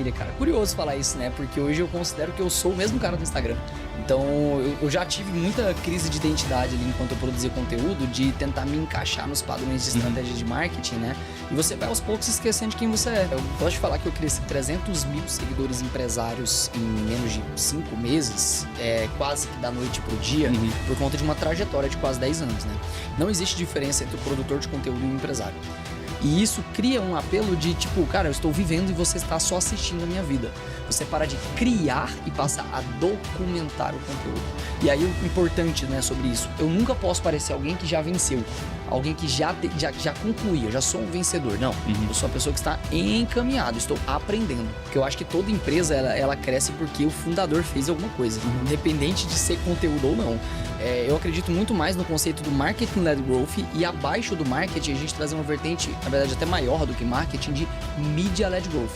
família, cara. Curioso falar isso, né? Porque hoje eu considero que eu sou o mesmo cara do Instagram. Então, eu já tive muita crise de identidade ali enquanto eu produzia conteúdo, de tentar me encaixar nos padrões de estratégia de marketing, né? E você vai aos poucos esquecendo de quem você é. Eu gosto de falar que eu cresci 300 mil seguidores empresários em menos de 5 meses, quase que da noite pro dia, por conta de uma trajetória de quase 10 anos, né? Não existe diferença entre o produtor de conteúdo e o empresário. E isso cria um apelo de tipo, cara, eu estou vivendo e você está só assistindo a minha vida. Você para de criar e passa a documentar o conteúdo. E aí o importante, né, sobre isso, eu nunca posso parecer alguém que já venceu. Alguém que já concluiu, eu já sou um vencedor. Não, eu sou uma pessoa que está encaminhada, estou aprendendo. Porque eu acho que toda empresa, ela cresce porque o fundador fez alguma coisa, independente de ser conteúdo ou não. Eu acredito muito mais no conceito do Marketing-Led Growth e abaixo do marketing a gente trazer uma vertente, na verdade até maior do que marketing, de Media-Led Growth.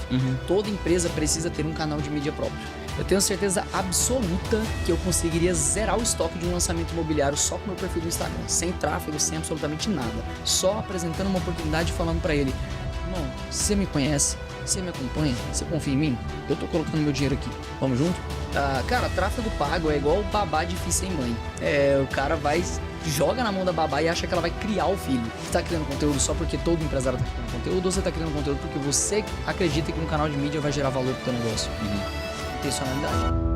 Toda empresa precisa ter um canal de mídia próprio. Eu tenho certeza absoluta que eu conseguiria zerar o estoque de um lançamento imobiliário só com o meu perfil do Instagram, sem tráfego, sem absolutamente nada. Só apresentando uma oportunidade e falando pra ele: irmão, você me conhece? Você me acompanha? Você confia em mim? Eu tô colocando meu dinheiro aqui. Vamos junto? Cara, tráfego pago é igual babá de filho sem mãe. O cara joga na mão da babá e acha que ela vai criar o filho. Você tá criando conteúdo só porque todo empresário tá criando conteúdo, ou você tá criando conteúdo porque você acredita que um canal de mídia vai gerar valor pro teu negócio? Intencionalidade.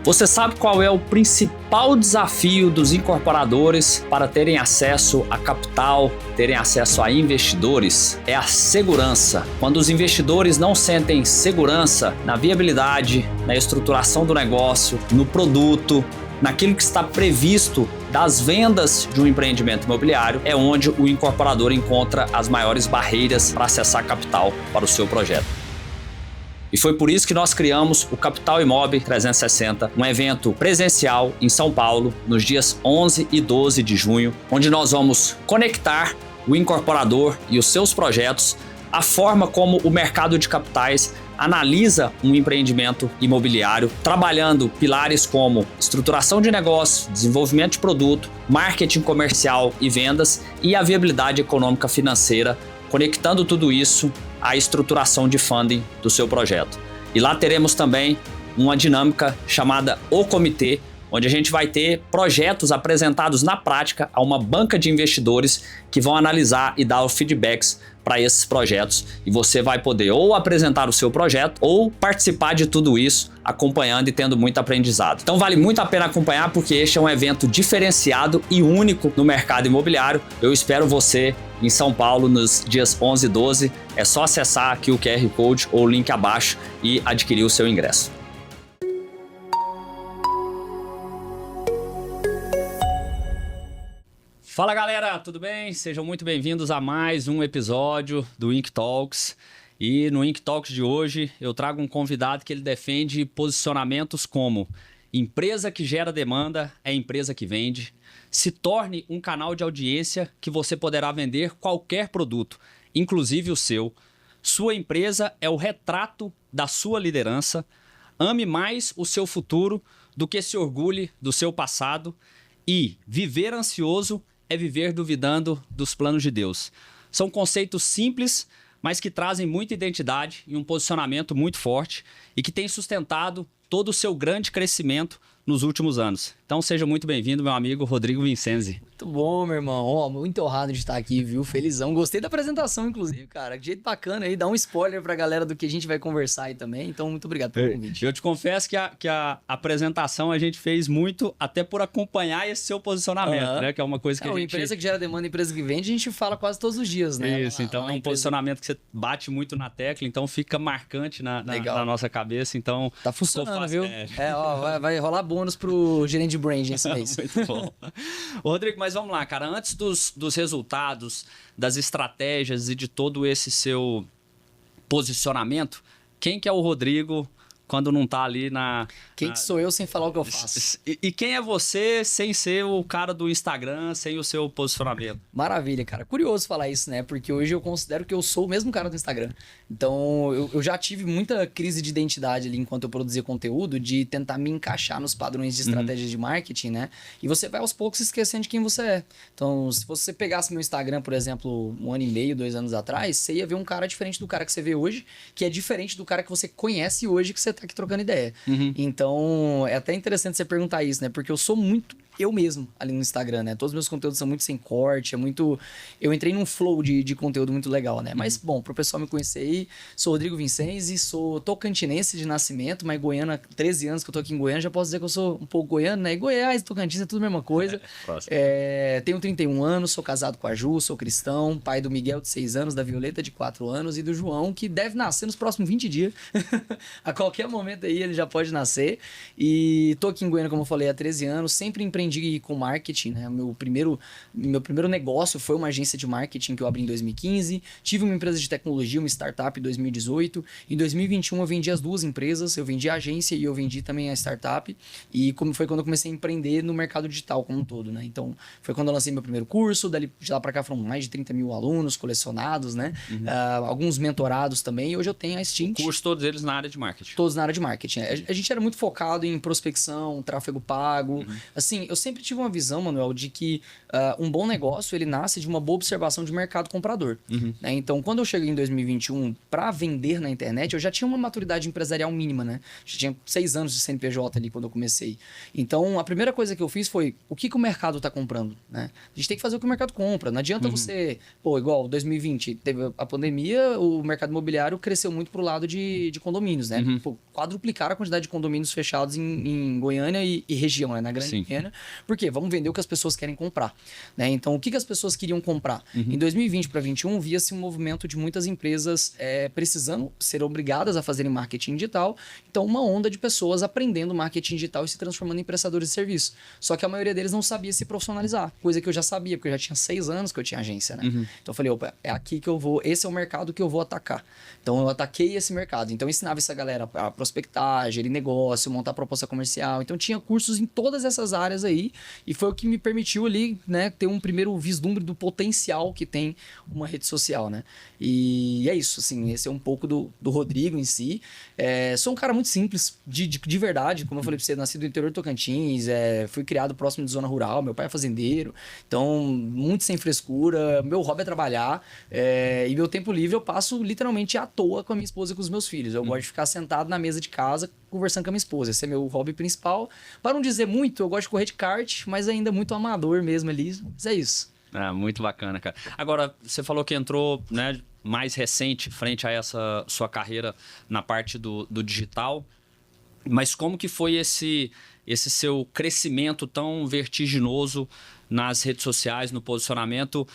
Você sabe qual é o principal desafio dos incorporadores para terem acesso a capital, terem acesso a investidores? É a segurança. Quando os investidores não sentem segurança na viabilidade, na estruturação do negócio, no produto, naquilo que está previsto das vendas de um empreendimento imobiliário, é onde o incorporador encontra as maiores barreiras para acessar capital para o seu projeto. E foi por isso que nós criamos o Capital Imob 360, um evento presencial em São Paulo, nos dias 11 e 12 de junho, onde nós vamos conectar o incorporador e os seus projetos à forma como o mercado de capitais analisa um empreendimento imobiliário, trabalhando pilares como estruturação de negócio, desenvolvimento de produto, marketing comercial e vendas e a viabilidade econômica financeira, conectando tudo isso à estruturação de funding do seu projeto. E lá teremos também uma dinâmica chamada O Comitê, onde a gente vai ter projetos apresentados na prática a uma banca de investidores que vão analisar e dar os feedbacks para esses projetos. E você vai poder ou apresentar o seu projeto ou participar de tudo isso, acompanhando e tendo muito aprendizado. Então vale muito a pena acompanhar, porque este é um evento diferenciado e único no mercado imobiliário. Eu espero você em São Paulo nos dias 11 e 12. É só acessar aqui o QR Code ou o link abaixo e adquirir o seu ingresso. Fala galera, tudo bem? Sejam muito bem-vindos a mais um episódio do Ink Talks. E no Ink Talks de hoje eu trago um convidado que ele defende posicionamentos como: empresa que gera demanda é empresa que vende. Se torne um canal de audiência que você poderá vender qualquer produto, inclusive o seu. Sua empresa é o retrato da sua liderança. Ame mais o seu futuro do que se orgulhe do seu passado. E viver ansioso é viver duvidando dos planos de Deus. São conceitos simples, mas que trazem muita identidade e um posicionamento muito forte e que tem sustentado todo o seu grande crescimento nos últimos anos. Então seja muito bem-vindo, meu amigo Rodrigo Vincenzi. Muito bom, meu irmão. Muito honrado de estar aqui, viu? Felizão. Gostei da apresentação, inclusive, cara. Que jeito bacana aí. Dá um spoiler pra galera do que a gente vai conversar aí também. Então, muito obrigado pelo convite. Eu te confesso que a apresentação a gente fez muito até por acompanhar esse seu posicionamento, né? Que é uma coisa que a gente... Empresa que gera demanda, empresa que vende, a gente fala quase todos os dias, né? Isso, então é um posicionamento que você bate muito na tecla, então fica marcante na nossa cabeça. Então, tá funcionando, viu? Vai rolar bônus pro gerente de branding esse mês. Muito bom. Ô, Rodrigo, mas vamos lá, cara. Antes dos resultados, das estratégias e de todo esse seu posicionamento, quem que é o Rodrigo quando não tá ali na... Quem que sou eu sem falar o que eu faço? E quem é você sem ser o cara do Instagram, sem o seu posicionamento? Maravilha, cara. Curioso falar isso, né? Porque hoje eu considero que eu sou o mesmo cara do Instagram. Então, eu já tive muita crise de identidade ali enquanto eu produzia conteúdo, de tentar me encaixar nos padrões de estratégia de marketing, né? E você vai aos poucos esquecendo de quem você é. Então, se você pegasse meu Instagram, por exemplo, 1 ano e meio, 2 anos atrás, você ia ver um cara diferente do cara que você vê hoje, que é diferente do cara que você conhece hoje, que você tá aqui trocando ideia. Então, é até interessante você perguntar isso, né? Porque eu sou muito eu mesmo ali no Instagram, né? Todos os meus conteúdos são muito sem corte, é muito... Eu entrei num flow de conteúdo muito legal, né? Mas, bom, pro pessoal me conhecer aí, sou Rodrigo Vincenzi, sou tocantinense de nascimento, mas goiano há 13 anos que eu tô aqui em Goiânia, já posso dizer que eu sou um pouco goiano, né? E Goiás, Tocantins é tudo a mesma coisa. Tenho 31 anos, sou casado com a Ju, sou cristão, pai do Miguel de 6 anos, da Violeta de 4 anos e do João, que deve nascer nos próximos 20 dias. A qualquer momento aí ele já pode nascer. E tô aqui em Goiânia, como eu falei, há 13 anos, sempre empreendi com marketing, né? Meu primeiro negócio foi uma agência de marketing que eu abri em 2015. Tive uma empresa de tecnologia, uma startup em 2018. Em 2021 eu vendi as 2 empresas. Eu vendi a agência e eu vendi também a startup. E foi quando eu comecei a empreender no mercado digital como um todo, né? Então, foi quando eu lancei meu primeiro curso. Dali, de lá pra cá foram mais de 30 mil alunos colecionados, né? Alguns mentorados também. E hoje eu tenho a Stint. Curso todos eles na área de marketing. Todos na área de marketing. A gente era muito focado em prospecção, tráfego pago. Assim, eu sempre tive uma visão, Manuel, de que um bom negócio, ele nasce de uma boa observação de mercado comprador. Né? Então, quando eu cheguei em 2021 para vender na internet, eu já tinha uma maturidade empresarial mínima, né? Já tinha 6 anos de CNPJ ali quando eu comecei. Então, a primeira coisa que eu fiz foi, o que o mercado está comprando? Né? A gente tem que fazer o que o mercado compra. Não adianta você... Pô, igual 2020, teve a pandemia, o mercado imobiliário cresceu muito pro lado de condomínios, né? Pô, quadruplicaram a quantidade de condomínios fechados em Goiânia e região, né? Na Grande Goiânia. Por quê? Vamos vender o que as pessoas querem comprar. Né? Então, o que as pessoas queriam comprar? Em 2020 para 2021, via-se um movimento de muitas empresas precisando ser obrigadas a fazerem marketing digital. Então, uma onda de pessoas aprendendo marketing digital e se transformando em prestadores de serviço. Só que a maioria deles não sabia se profissionalizar. Coisa que eu já sabia, porque eu já tinha 6 anos que eu tinha agência, né? Então, eu falei, opa, é aqui que eu vou... Esse é o mercado que eu vou atacar. Então, eu ataquei esse mercado. Então, eu ensinava essa galera a prospectar, gerir negócio, montar proposta comercial. Então, tinha cursos em todas essas áreas aí. E foi o que me permitiu ali, né, ter um primeiro vislumbre do potencial que tem uma rede social, né? E é isso, assim, esse é um pouco do Rodrigo em si. Sou um cara muito simples, de verdade, como eu falei pra você, nasci do interior do Tocantins, fui criado próximo de zona rural, meu pai é fazendeiro, então, muito sem frescura, meu hobby é trabalhar, e meu tempo livre eu passo literalmente à toa com a minha esposa e com os meus filhos. Eu gosto de ficar sentado na mesa de casa, conversando com a minha esposa. Esse é meu hobby principal. Para não dizer muito, eu gosto de correr de kart, mas ainda muito amador mesmo ali. Mas é isso. Muito bacana, cara. Agora, você falou que entrou, né, mais recente frente a essa sua carreira na parte do digital. Mas como que foi esse seu crescimento tão vertiginoso nas redes sociais, no posicionamento?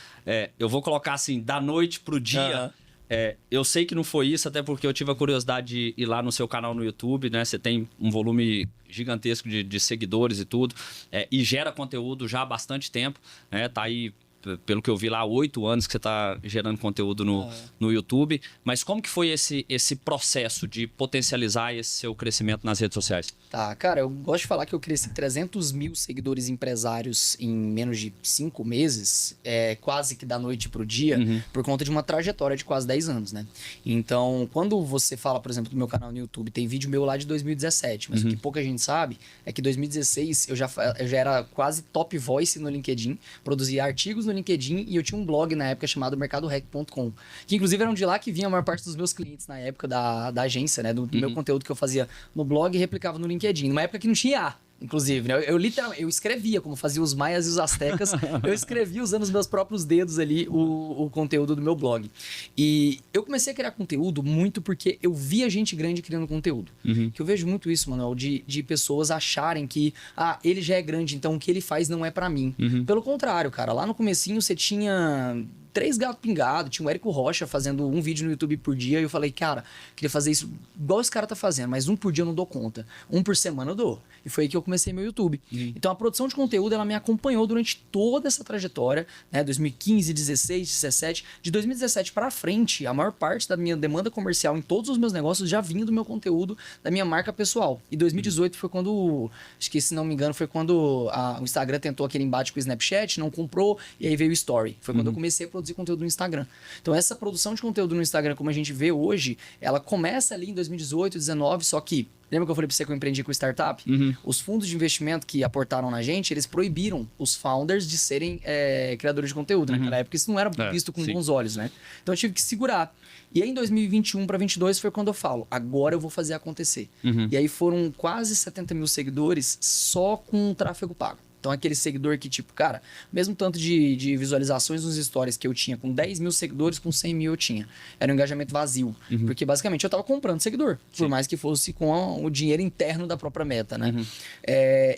Eu vou colocar assim, da noite pro dia... eu sei que não foi isso, até porque eu tive a curiosidade de ir lá no seu canal no YouTube, né? Você tem um volume gigantesco de seguidores e tudo, e gera conteúdo já há bastante tempo, né? Tá aí, pelo que eu vi lá, 8 anos que você está gerando conteúdo no YouTube. Mas como que foi esse processo de potencializar esse seu crescimento nas redes sociais? Tá, cara, eu gosto de falar que eu cresci 300 mil seguidores empresários em menos de 5 meses, quase que da noite pro dia, por conta de uma trajetória de quase 10 anos, né? Então, quando você fala, por exemplo, do meu canal no YouTube, tem vídeo meu lá de 2017, mas o que pouca gente sabe é que em 2016 eu já era quase top voice no LinkedIn, produzia artigos no LinkedIn e eu tinha um blog na época chamado mercadohack.com, que inclusive era de lá que vinha a maior parte dos meus clientes na época da agência, né? Do meu conteúdo que eu fazia no blog e replicava no LinkedIn, numa época que não tinha IA. Inclusive, né? Eu literalmente escrevia, como fazia os maias e os astecas, eu escrevia usando os meus próprios dedos ali o conteúdo do meu blog. E eu comecei a criar conteúdo muito porque eu via gente grande criando conteúdo. Que eu vejo muito isso, Manuel, de pessoas acharem que, ele já é grande, então o que ele faz não é pra mim. Pelo contrário, cara, lá no comecinho você tinha 3 gatos pingados, tinha o Érico Rocha fazendo um vídeo no YouTube por dia, e eu falei, cara, queria fazer isso igual esse cara tá fazendo, mas um por dia eu não dou conta. Um por semana eu dou. E foi aí que eu comecei meu YouTube. Então a produção de conteúdo, ela me acompanhou durante toda essa trajetória, né? 2015, 16, 17. De 2017 para frente, a maior parte da minha demanda comercial em todos os meus negócios já vinha do meu conteúdo, da minha marca pessoal. E 2018 foi quando, acho que se não me engano, foi quando o Instagram tentou aquele embate com o Snapchat, não comprou, e aí veio o Story. Foi quando eu comecei a produzir conteúdo no Instagram. Então essa produção de conteúdo no Instagram, como a gente vê hoje, ela começa ali em 2018, 2019, só que lembra que eu falei pra você que eu empreendi com startup? Os fundos de investimento que aportaram na gente, eles proibiram os founders de serem criadores de conteúdo naquela época. Isso não era visto com bons olhos, né? Então eu tive que segurar. E aí em 2021 para 2022 foi quando eu falo, agora eu vou fazer acontecer. E aí foram quase 70 mil seguidores só com tráfego pago. Então, aquele seguidor que, tipo, cara, mesmo tanto de visualizações nos stories que eu tinha, com 10 mil seguidores, com 100 mil eu tinha. Era um engajamento vazio. Porque, basicamente, eu tava comprando seguidor. Por mais que fosse com o dinheiro interno da própria meta, né?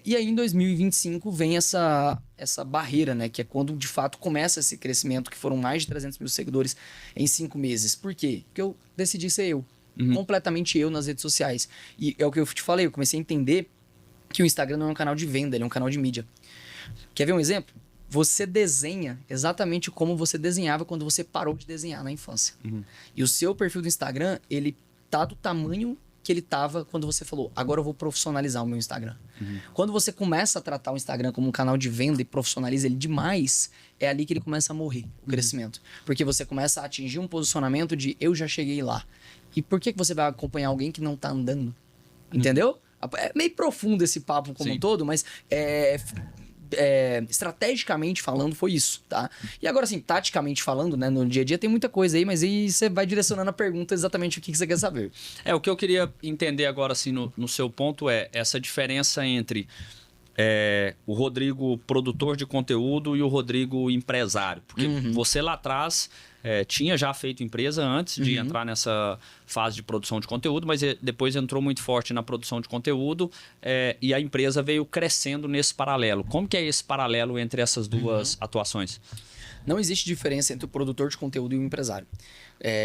E aí, em 2025, vem essa barreira, né? Que é quando, de fato, começa esse crescimento, que foram mais de 300 mil seguidores em 5 meses. Por quê? Porque eu decidi ser eu. Completamente eu nas redes sociais. E é o que eu te falei, eu comecei a entender que o Instagram não é um canal de venda, ele é um canal de mídia. Quer ver um exemplo? Você desenha exatamente como você desenhava quando você parou de desenhar na infância. E o seu perfil do Instagram, ele tá do tamanho que ele tava quando você falou, agora eu vou profissionalizar o meu Instagram. Quando você começa a tratar o Instagram como um canal de venda e profissionaliza ele demais, é ali que ele começa a morrer, o crescimento. Porque você começa a atingir um posicionamento de eu já cheguei lá. E por que você vai acompanhar alguém que não tá andando? Entendeu? É meio profundo esse papo como um todo, mas estrategicamente falando foi isso, tá? E agora assim, taticamente falando, né, no dia a dia tem muita coisa aí, mas aí você vai direcionando a pergunta exatamente o que você quer saber. O que eu queria entender agora assim no seu ponto é essa diferença entre o Rodrigo produtor de conteúdo e o Rodrigo empresário, porque você lá atrás tinha já feito empresa antes de entrar nessa fase de produção de conteúdo, mas depois entrou muito forte na produção de conteúdo e a empresa veio crescendo nesse paralelo. Como que é esse paralelo entre essas duas atuações? Não existe diferença entre o produtor de conteúdo e o empresário.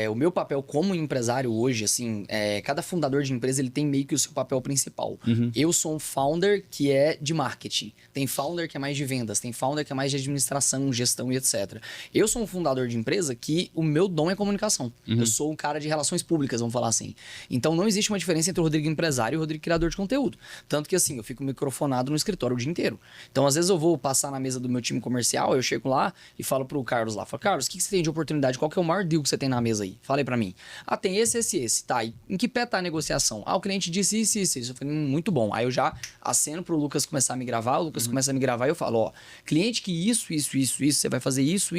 O meu papel como empresário hoje, assim, cada fundador de empresa ele tem meio que o seu papel principal. Eu sou um founder que é de marketing. Tem founder que é mais de vendas. Tem founder que é mais de administração, gestão e etc. Eu sou um fundador de empresa que o meu dom é comunicação. Eu sou um cara de relações públicas, vamos falar assim. Então não existe uma diferença entre o Rodrigo empresário e o Rodrigo criador de conteúdo. Tanto que assim, eu fico microfonado no escritório o dia inteiro. Então às vezes eu vou passar na mesa do meu time comercial, eu chego lá e falo pro Carlos lá, Carlos, o que você tem de oportunidade? Qual que é o maior deal que você tem na mesa aí? Fala aí pra mim. Tem esse. Tá, e em que pé tá a negociação? O cliente disse isso. Eu falei, muito bom. Aí eu já aceno pro Lucas começar a me gravar, o Lucas começa a me gravar e eu falo, cliente que isso, você vai fazer isso,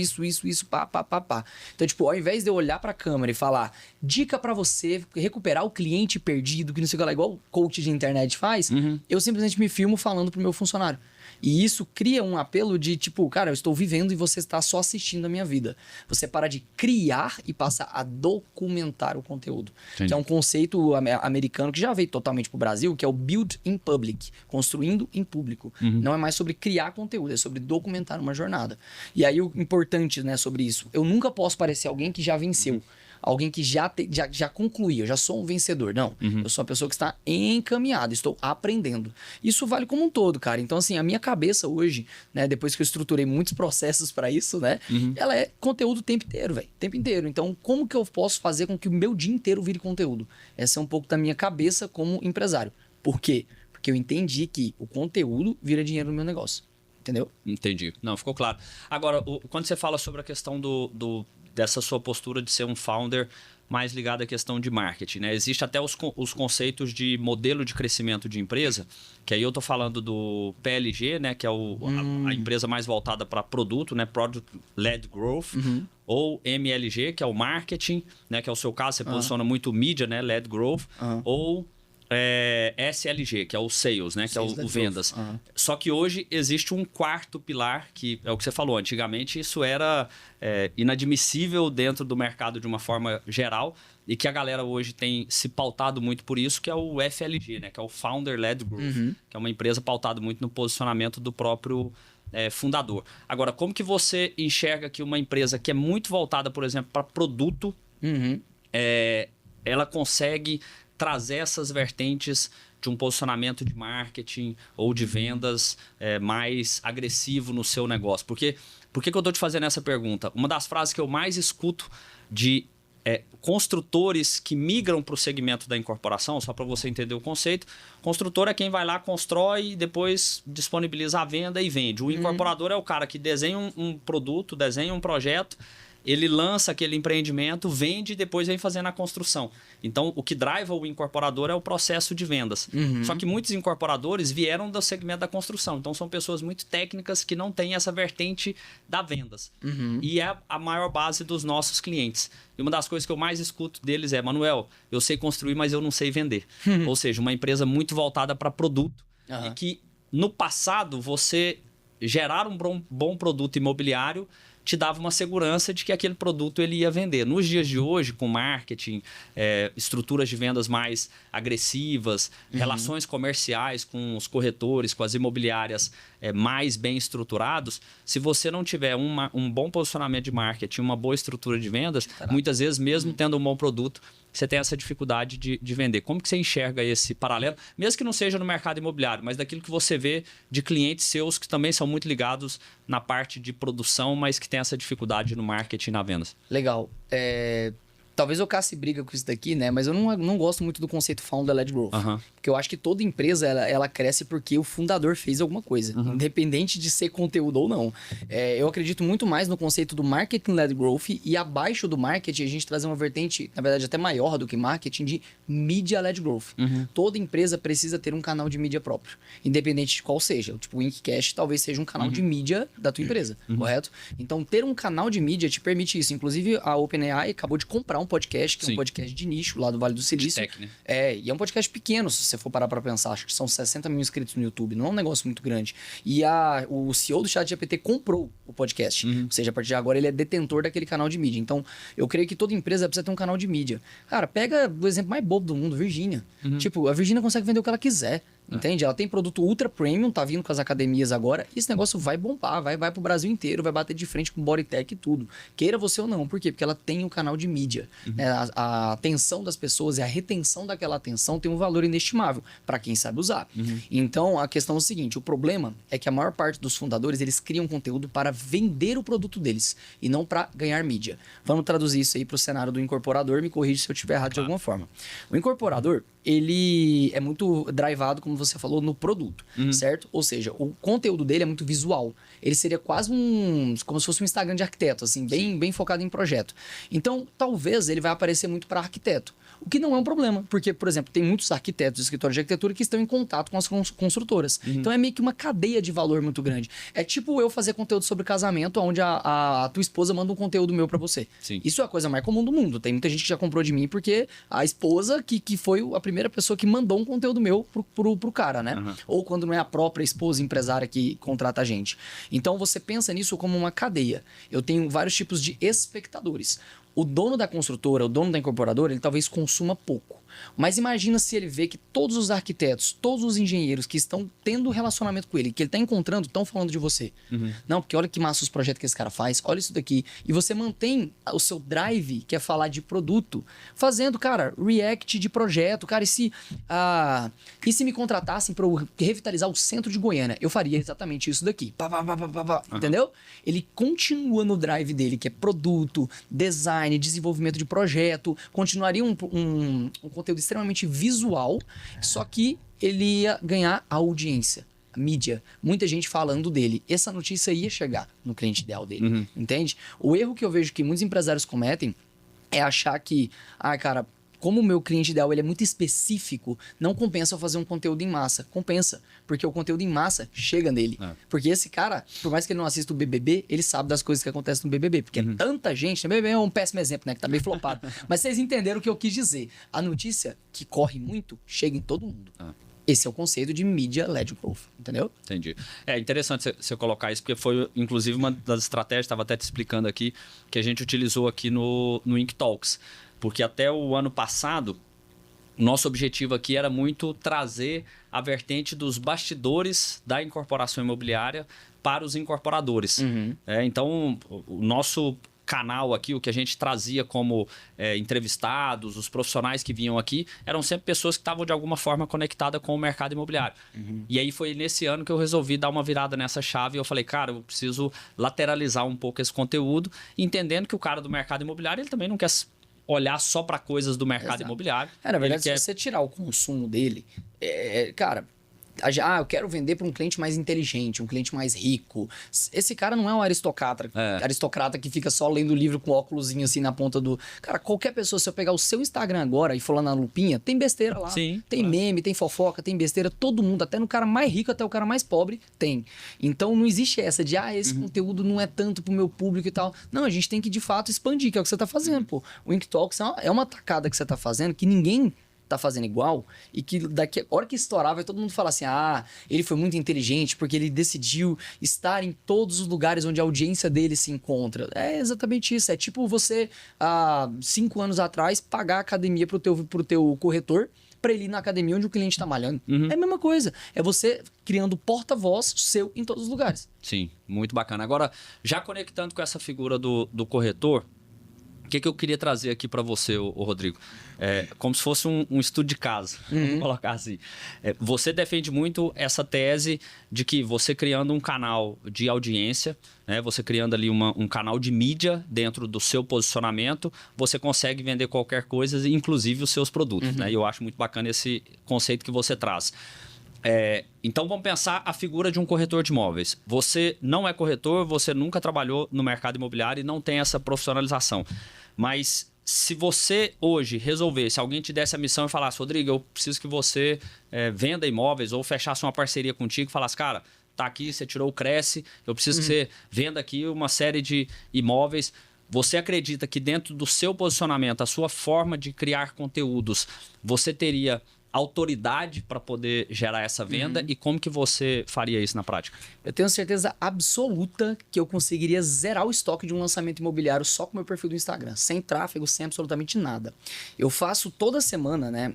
pá. Então, tipo, ao invés de eu olhar pra câmera e falar, dica pra você recuperar o cliente perdido, que não sei o que lá, igual o coach de internet faz, eu simplesmente me filmo falando pro meu funcionário. E isso cria um apelo de tipo, cara, eu estou vivendo e você está só assistindo a minha vida. Você para de criar e passa a documentar o conteúdo. Entendi. Que é um conceito americano que já veio totalmente pro Brasil, que é o build in public, construindo em público. Não é mais sobre criar conteúdo, é sobre documentar uma jornada. E aí o importante, né, sobre isso, eu nunca posso parecer alguém que já venceu. Alguém que já concluiu, eu já sou um vencedor. Não, eu sou uma pessoa que está encaminhada, estou aprendendo. Isso vale como um todo, cara. Então, assim, a minha cabeça hoje, né, depois que eu estruturei muitos processos para isso, né, ela é conteúdo o tempo inteiro, velho. O tempo inteiro. Então, como que eu posso fazer com que o meu dia inteiro vire conteúdo? Essa é um pouco da minha cabeça como empresário. Por quê? Porque eu entendi que o conteúdo vira dinheiro no meu negócio. Entendeu? Entendi. Não, ficou claro. Agora, quando você fala sobre a questão dessa sua postura de ser um founder mais ligado à questão de marketing, né? Existe até os conceitos de modelo de crescimento de empresa, que aí eu tô falando do PLG, né? Que é a empresa mais voltada para produto, né? Product Led Growth, ou MLG, que é o marketing, né? Que é o seu caso, você posiciona muito mídia, né? Led Growth, ou SLG, que é o Sales, né? Que é o vendas. Só que hoje existe um quarto pilar, que é o que você falou. Antigamente isso era inadmissível dentro do mercado de uma forma geral, e que a galera hoje tem se pautado muito por isso, que é o FLG, né? Que é o Founder-Led Growth, que é uma empresa pautada muito no posicionamento do próprio fundador. Agora, como que você enxerga que uma empresa que é muito voltada, por exemplo, para produto, ela consegue trazer essas vertentes de um posicionamento de marketing ou de vendas mais agressivo no seu negócio? Por que eu estou te fazendo essa pergunta? Uma das frases que eu mais escuto de construtores que migram para o segmento da incorporação, só para você entender o conceito, construtor é quem vai lá, constrói e depois disponibiliza a venda e vende. O incorporador é o cara que desenha um produto, desenha um projeto, ele lança aquele empreendimento, vende e depois vem fazendo a construção. Então, o que driva o incorporador é o processo de vendas. Só que muitos incorporadores vieram do segmento da construção. Então, são pessoas muito técnicas que não têm essa vertente da vendas. E é a maior base dos nossos clientes. E uma das coisas que eu mais escuto deles é: Manuel, eu sei construir, mas eu não sei vender. Ou seja, uma empresa muito voltada para produto. E que, no passado, você gerar um bom produto imobiliário te dava uma segurança de que aquele produto ele ia vender. Nos dias de hoje, com marketing, estruturas de vendas mais agressivas, relações comerciais com os corretores, com as imobiliárias mais bem estruturados, se você não tiver um bom posicionamento de marketing, uma boa estrutura de vendas, muitas vezes, mesmo tendo um bom produto, você tem essa dificuldade de vender. Como que você enxerga esse paralelo? Mesmo que não seja no mercado imobiliário, mas daquilo que você vê de clientes seus que também são muito ligados na parte de produção, mas que tem essa dificuldade no marketing e na vendas. Legal. Talvez eu casse briga com isso daqui, né? Mas eu não gosto muito do conceito Founder-Led Growth. Porque eu acho que toda empresa, ela cresce porque o fundador fez alguma coisa. Independente de ser conteúdo ou não. Eu acredito muito mais no conceito do Marketing-Led Growth. E abaixo do marketing, a gente trazer uma vertente, na verdade, até maior do que marketing, de Media-Led Growth. Toda empresa precisa ter um canal de mídia próprio. Independente de qual seja. Tipo, o Inkcast talvez seja um canal de mídia da tua empresa. Correto? Então, ter um canal de mídia te permite isso. Inclusive, a OpenAI acabou de comprar um podcast, que é um podcast de nicho lá do Vale do Silício. De tech, né? E é um podcast pequeno, se você for parar pra pensar. Acho que são 60 mil inscritos no YouTube, não é um negócio muito grande. E o CEO do ChatGPT comprou o podcast. Ou seja, a partir de agora ele é detentor daquele canal de mídia. Então, eu creio que toda empresa precisa ter um canal de mídia. Cara, pega o exemplo mais bobo do mundo, Virgínia. Tipo, a Virgínia consegue vender o que ela quiser. Entende? Ela tem produto ultra premium, tá vindo com as academias agora. E esse negócio vai bombar, vai pro Brasil inteiro, vai bater de frente com Bodytech e tudo. Queira você ou não. Por quê? Porque ela tem um canal de mídia. Né? A atenção das pessoas e a retenção daquela atenção tem um valor inestimável para quem sabe usar. Então, a questão é o seguinte: o problema é que a maior parte dos fundadores, eles criam conteúdo para vender o produto deles e não para ganhar mídia. Vamos traduzir isso aí pro cenário do incorporador. Me corrija se eu estiver errado de alguma forma. O incorporador, ele é muito drivado, como você falou, no produto, certo? Ou seja, o conteúdo dele é muito visual. Ele seria quase como se fosse um Instagram de arquiteto, assim, bem focado em projeto. Então, talvez ele vai aparecer muito para arquiteto. O que não é um problema, porque, por exemplo, tem muitos arquitetos de escritórios de arquitetura que estão em contato com as construtoras. Então, é meio que uma cadeia de valor muito grande. É tipo eu fazer conteúdo sobre casamento, onde a tua esposa manda um conteúdo meu para você. Isso é a coisa mais comum do mundo. Tem muita gente que já comprou de mim porque a esposa que foi a primeira pessoa que mandou um conteúdo meu pro cara, né? Ou quando não é a própria esposa empresária que contrata a gente. Então, você pensa nisso como uma cadeia. Eu tenho vários tipos de espectadores. O dono da construtora, o dono da incorporadora, ele talvez consuma pouco. Mas imagina se ele vê que todos os arquitetos, todos os engenheiros que estão tendo relacionamento com ele, que ele está encontrando, estão falando de você. Não, porque olha que massa os projetos que esse cara faz, olha isso daqui. E você mantém o seu drive, que é falar de produto, fazendo, cara, react de projeto. Cara, e se me contratassem para revitalizar o centro de Goiânia? Eu faria exatamente isso daqui. Entendeu? Ele continua no drive dele, que é produto, design, desenvolvimento de projeto, continuaria um conteúdo extremamente visual, só que ele ia ganhar a audiência, a mídia, muita gente falando dele. Essa notícia ia chegar no cliente ideal dele, entende? O erro que eu vejo que muitos empresários cometem é achar que, cara, como o meu cliente ideal ele é muito específico, não compensa eu fazer um conteúdo em massa. Compensa, porque o conteúdo em massa chega nele. Porque esse cara, por mais que ele não assista o BBB, ele sabe das coisas que acontecem no BBB. Porque é tanta gente, o BBB é um péssimo exemplo, né? Que tá bem flopado. Mas vocês entenderam o que eu quis dizer. A notícia que corre muito, chega em todo mundo. Esse é o conceito de Media-Led Growth, entendeu? Entendi. É interessante você colocar isso, porque foi, inclusive, uma das estratégias, estava até te explicando aqui, que a gente utilizou aqui no Ink Talks. Porque até o ano passado, o nosso objetivo aqui era muito trazer a vertente dos bastidores da incorporação imobiliária para os incorporadores. Então, o nosso canal aqui, o que a gente trazia como entrevistados, os profissionais que vinham aqui, eram sempre pessoas que estavam de alguma forma conectadas com o mercado imobiliário. E aí foi nesse ano que eu resolvi dar uma virada nessa chave e eu falei, cara, eu preciso lateralizar um pouco esse conteúdo, entendendo que o cara do mercado imobiliário, ele também não quer olhar só para coisas do mercado imobiliário. Na verdade, ele se você tirar o consumo dele, cara, eu quero vender para um cliente mais inteligente, um cliente mais rico. Esse cara não é um aristocrata que fica só lendo livro com óculosinho assim na ponta do... Cara, qualquer pessoa, se eu pegar o seu Instagram agora e for lá na lupinha, tem besteira lá. Sim, tem meme, tem fofoca, tem besteira, todo mundo, até no cara mais rico, até o cara mais pobre, tem. Então não existe essa de, esse conteúdo não é tanto pro meu público e tal. Não, a gente tem que de fato expandir, que é o que você tá fazendo, pô. O Inktalks é uma tacada que você tá fazendo que ninguém tá fazendo igual, e que daqui a hora que estourar vai todo mundo falar assim, ele foi muito inteligente porque ele decidiu estar em todos os lugares onde a audiência dele se encontra. É exatamente isso, é tipo você, há 5 anos atrás, pagar a academia pro teu corretor para ele ir na academia onde o cliente tá malhando. É a mesma coisa, é você criando porta-voz seu em todos os lugares. Sim, muito bacana. Agora, já conectando com essa figura do corretor, o que eu queria trazer aqui para você, ô Rodrigo? Como se fosse um estudo de caso, vamos colocar assim. Você defende muito essa tese de que você criando um canal de audiência, né, você criando ali um canal de mídia dentro do seu posicionamento, você consegue vender qualquer coisa, inclusive os seus produtos. Né? E eu acho muito bacana esse conceito que você traz. Então vamos pensar a figura de um corretor de imóveis. Você não é corretor, você nunca trabalhou no mercado imobiliário e não tem essa profissionalização. Mas se você hoje resolver, se alguém te desse a missão e falasse, Rodrigo, eu preciso que você venda imóveis ou fechasse uma parceria contigo e falasse, cara, tá aqui, você tirou o Cresce, eu preciso que você venda aqui uma série de imóveis. Você acredita que dentro do seu posicionamento, a sua forma de criar conteúdos, você teria autoridade para poder gerar essa venda e como que você faria isso na prática? Eu tenho certeza absoluta que eu conseguiria zerar o estoque de um lançamento imobiliário só com o meu perfil do Instagram, sem tráfego, sem absolutamente nada. Eu faço toda semana, né?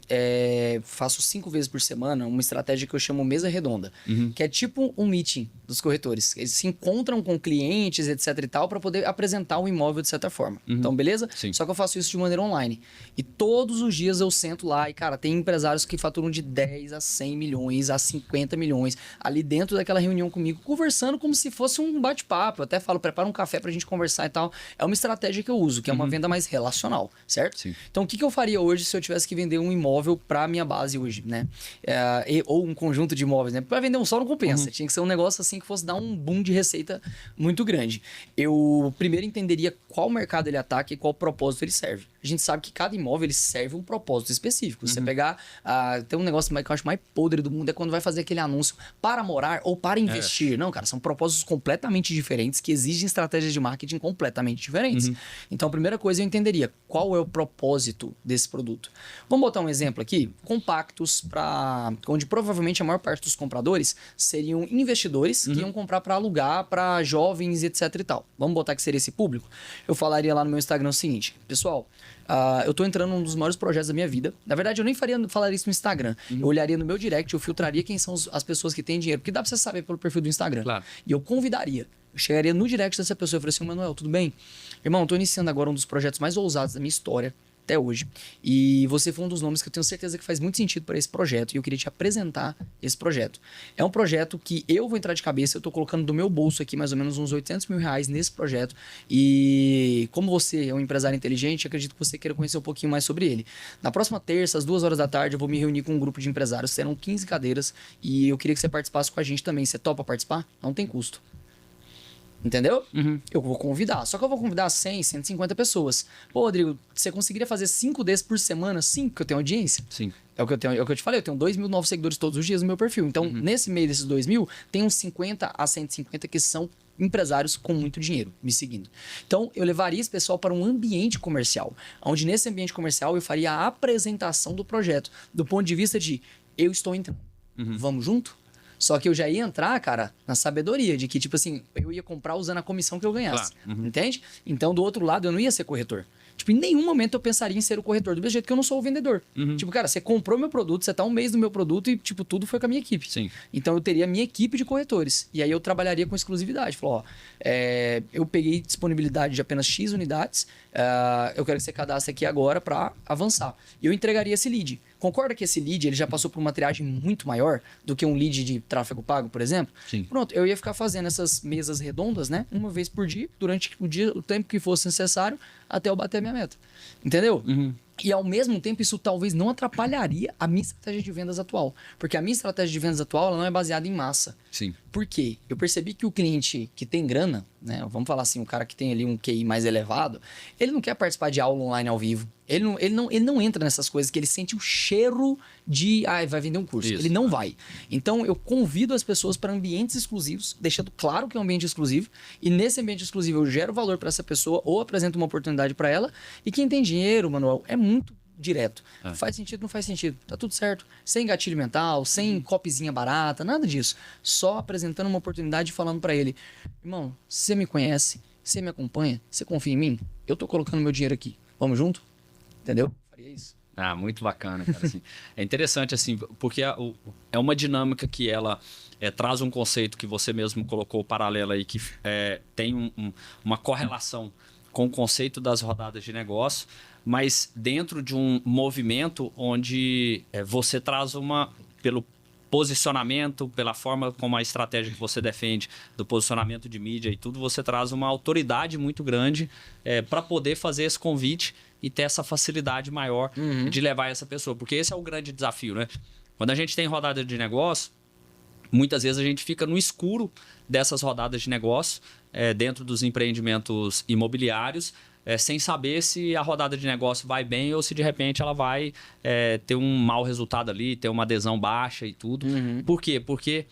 Faço 5 vezes por semana uma estratégia que eu chamo mesa redonda, que é tipo um meeting dos corretores. Eles se encontram com clientes, etc e tal, para poder apresentar o imóvel de certa forma. Então, beleza? Sim. Só que eu faço isso de maneira online. E todos os dias eu sento lá e, cara, tem empresários que faturam de 10 a 100 milhões, a 50 milhões, ali dentro daquela reunião comigo, conversando como se fosse um bate-papo. Eu até falo, prepara um café pra gente conversar e tal. É uma estratégia que eu uso, que é uma venda mais relacional, certo? Sim. Então, o que eu faria hoje se eu tivesse que vender um imóvel pra minha base hoje, né? Ou um conjunto de imóveis, né? Pra vender um só não compensa. Tinha que ser um negócio assim que fosse dar um boom de receita muito grande. Eu primeiro entenderia qual mercado ele ataca e qual propósito ele serve. A gente sabe que cada imóvel ele serve um propósito específico. Você pegar... tem um negócio que eu acho mais podre do mundo é quando vai fazer aquele anúncio para morar ou para investir. Não, cara, são propósitos completamente diferentes que exigem estratégias de marketing completamente diferentes. Então, a primeira coisa eu entenderia qual é o propósito desse produto. Vamos botar um exemplo aqui. Compactos, onde provavelmente a maior parte dos compradores seriam investidores que iam comprar para alugar para jovens, etc e tal. Vamos botar que seria esse público? Eu falaria lá no meu Instagram o seguinte, pessoal, eu tô entrando num dos maiores projetos da minha vida. Na verdade, eu nem falaria isso no Instagram. Eu olharia no meu direct, eu filtraria quem são as pessoas que têm dinheiro. Porque dá pra você saber pelo perfil do Instagram. Claro. E eu convidaria. Eu chegaria no direct dessa pessoa e falaria assim, Manuel, tudo bem? Irmão, tô iniciando agora um dos projetos mais ousados da minha história até hoje. E você foi um dos nomes que eu tenho certeza que faz muito sentido para esse projeto. E eu queria te apresentar esse projeto. É um projeto que eu vou entrar de cabeça. Eu tô colocando do meu bolso aqui mais ou menos uns 800 mil reais nesse projeto. E como você é um empresário inteligente, acredito que você queira conhecer um pouquinho mais sobre ele. Na próxima terça, às 2 horas da tarde, eu vou me reunir com um grupo de empresários. Serão 15 cadeiras. E eu queria que você participasse com a gente também. Você topa participar? Não tem custo. Entendeu? Eu vou convidar. Só que eu vou convidar 100, 150 pessoas. Pô, Rodrigo, você conseguiria fazer 5 desses por semana? Sim, porque eu tenho audiência. Sim. É o que eu te falei, eu tenho 2 mil novos seguidores todos os dias no meu perfil. Então, nesse meio desses 2 mil, tem uns 50 a 150 que são empresários com muito dinheiro me seguindo. Então, eu levaria esse pessoal para um ambiente comercial, onde nesse ambiente comercial eu faria a apresentação do projeto, do ponto de vista de eu estou entrando. Vamos junto? Só que eu já ia entrar, cara, na sabedoria de que, tipo assim, eu ia comprar usando a comissão que eu ganhasse. Claro. Entende? Então, do outro lado, eu não ia ser corretor. Tipo, em nenhum momento eu pensaria em ser o corretor, do mesmo jeito que eu não sou o vendedor. Tipo, cara, você comprou meu produto, você tá um mês no meu produto e, tipo, tudo foi com a minha equipe. Sim. Então eu teria a minha equipe de corretores. E aí eu trabalharia com exclusividade. Falou, ó, eu peguei disponibilidade de apenas X unidades, eu quero que você cadastre aqui agora para avançar. E eu entregaria esse lead. Concorda que esse lead ele já passou por uma triagem muito maior do que um lead de tráfego pago, por exemplo? Sim. Pronto, eu ia ficar fazendo essas mesas redondas, né? Uma vez por dia, durante o tempo que fosse necessário, até eu bater a minha meta. Entendeu? E ao mesmo tempo, isso talvez não atrapalharia a minha estratégia de vendas atual. Porque a minha estratégia de vendas atual ela não é baseada em massa. Sim. Por quê? Eu percebi que o cliente que tem grana, né? Vamos falar assim, o cara que tem ali um QI mais elevado, ele não quer participar de aula online ao vivo. Ele não entra nessas coisas que ele sente o cheiro de vai vender um curso. Isso. Ele não vai. Então eu convido as pessoas para ambientes exclusivos, deixando claro que é um ambiente exclusivo. E nesse ambiente exclusivo eu gero valor para essa pessoa ou apresento uma oportunidade para ela. E quem tem dinheiro, Manuel, é muito direto. Faz sentido, não faz sentido. Tá tudo certo. Sem gatilho mental, sem copizinha barata, nada disso. Só apresentando uma oportunidade e falando para ele: irmão, você me conhece, você me acompanha, você confia em mim? Eu tô colocando meu dinheiro aqui. Vamos junto? Entendeu? Faria isso. Muito bacana, cara. Assim. É interessante, assim, porque é uma dinâmica que ela traz um conceito que você mesmo colocou paralelo aí, que tem uma correlação com o conceito das rodadas de negócio, mas dentro de um movimento onde você traz pelo posicionamento, pela forma como a estratégia que você defende, do posicionamento de mídia e tudo, você traz uma autoridade muito grande para poder fazer esse convite e ter essa facilidade maior de levar essa pessoa. Porque esse é o grande desafio, né? Quando a gente tem rodada de negócio, muitas vezes a gente fica no escuro dessas rodadas de negócio, dentro dos empreendimentos imobiliários, sem saber se a rodada de negócio vai bem ou se de repente ela vai ter um mau resultado ali, ter uma adesão baixa e tudo. Por quê? Porque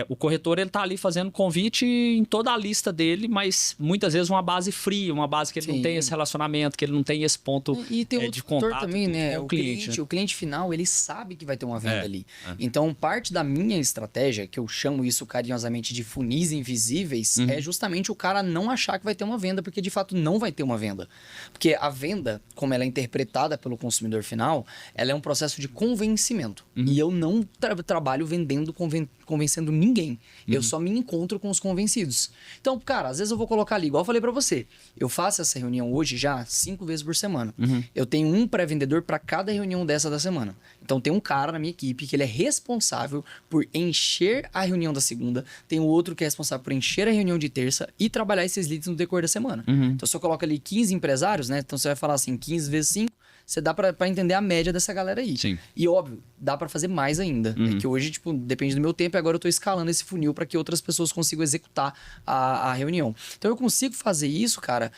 o corretor ele tá ali fazendo convite em toda a lista dele, mas muitas vezes uma base fria, uma base que ele não tem esse relacionamento, que ele não tem esse ponto e tem de outro contato também, né? com o cliente. O cliente final, ele sabe que vai ter uma venda ali. Então, parte da minha estratégia, que eu chamo isso carinhosamente de funis invisíveis, é justamente o cara não achar que vai ter uma venda, porque de fato não vai ter uma venda. Porque a venda, como ela é interpretada pelo consumidor final, ela é um processo de convencimento. E eu não trabalho vendendo, convencendo ninguém. Eu só me encontro com os convencidos. Então, cara, às vezes eu vou colocar ali, igual eu falei pra você, eu faço essa reunião hoje já 5 vezes por semana. Eu tenho um pré-vendedor para cada reunião dessa da semana. Então, tem um cara na minha equipe que ele é responsável por encher a reunião da segunda, tem o outro que é responsável por encher a reunião de terça e trabalhar esses leads no decorrer da semana. Então, se eu coloco ali 15 empresários, né? Então, você vai falar assim, 15 vezes 5, você dá pra entender a média dessa galera aí. Sim. E óbvio, dá pra fazer mais ainda. É que hoje, tipo, depende do meu tempo e agora eu tô escalando esse funil pra que outras pessoas consigam executar a reunião. Então eu consigo fazer isso, cara,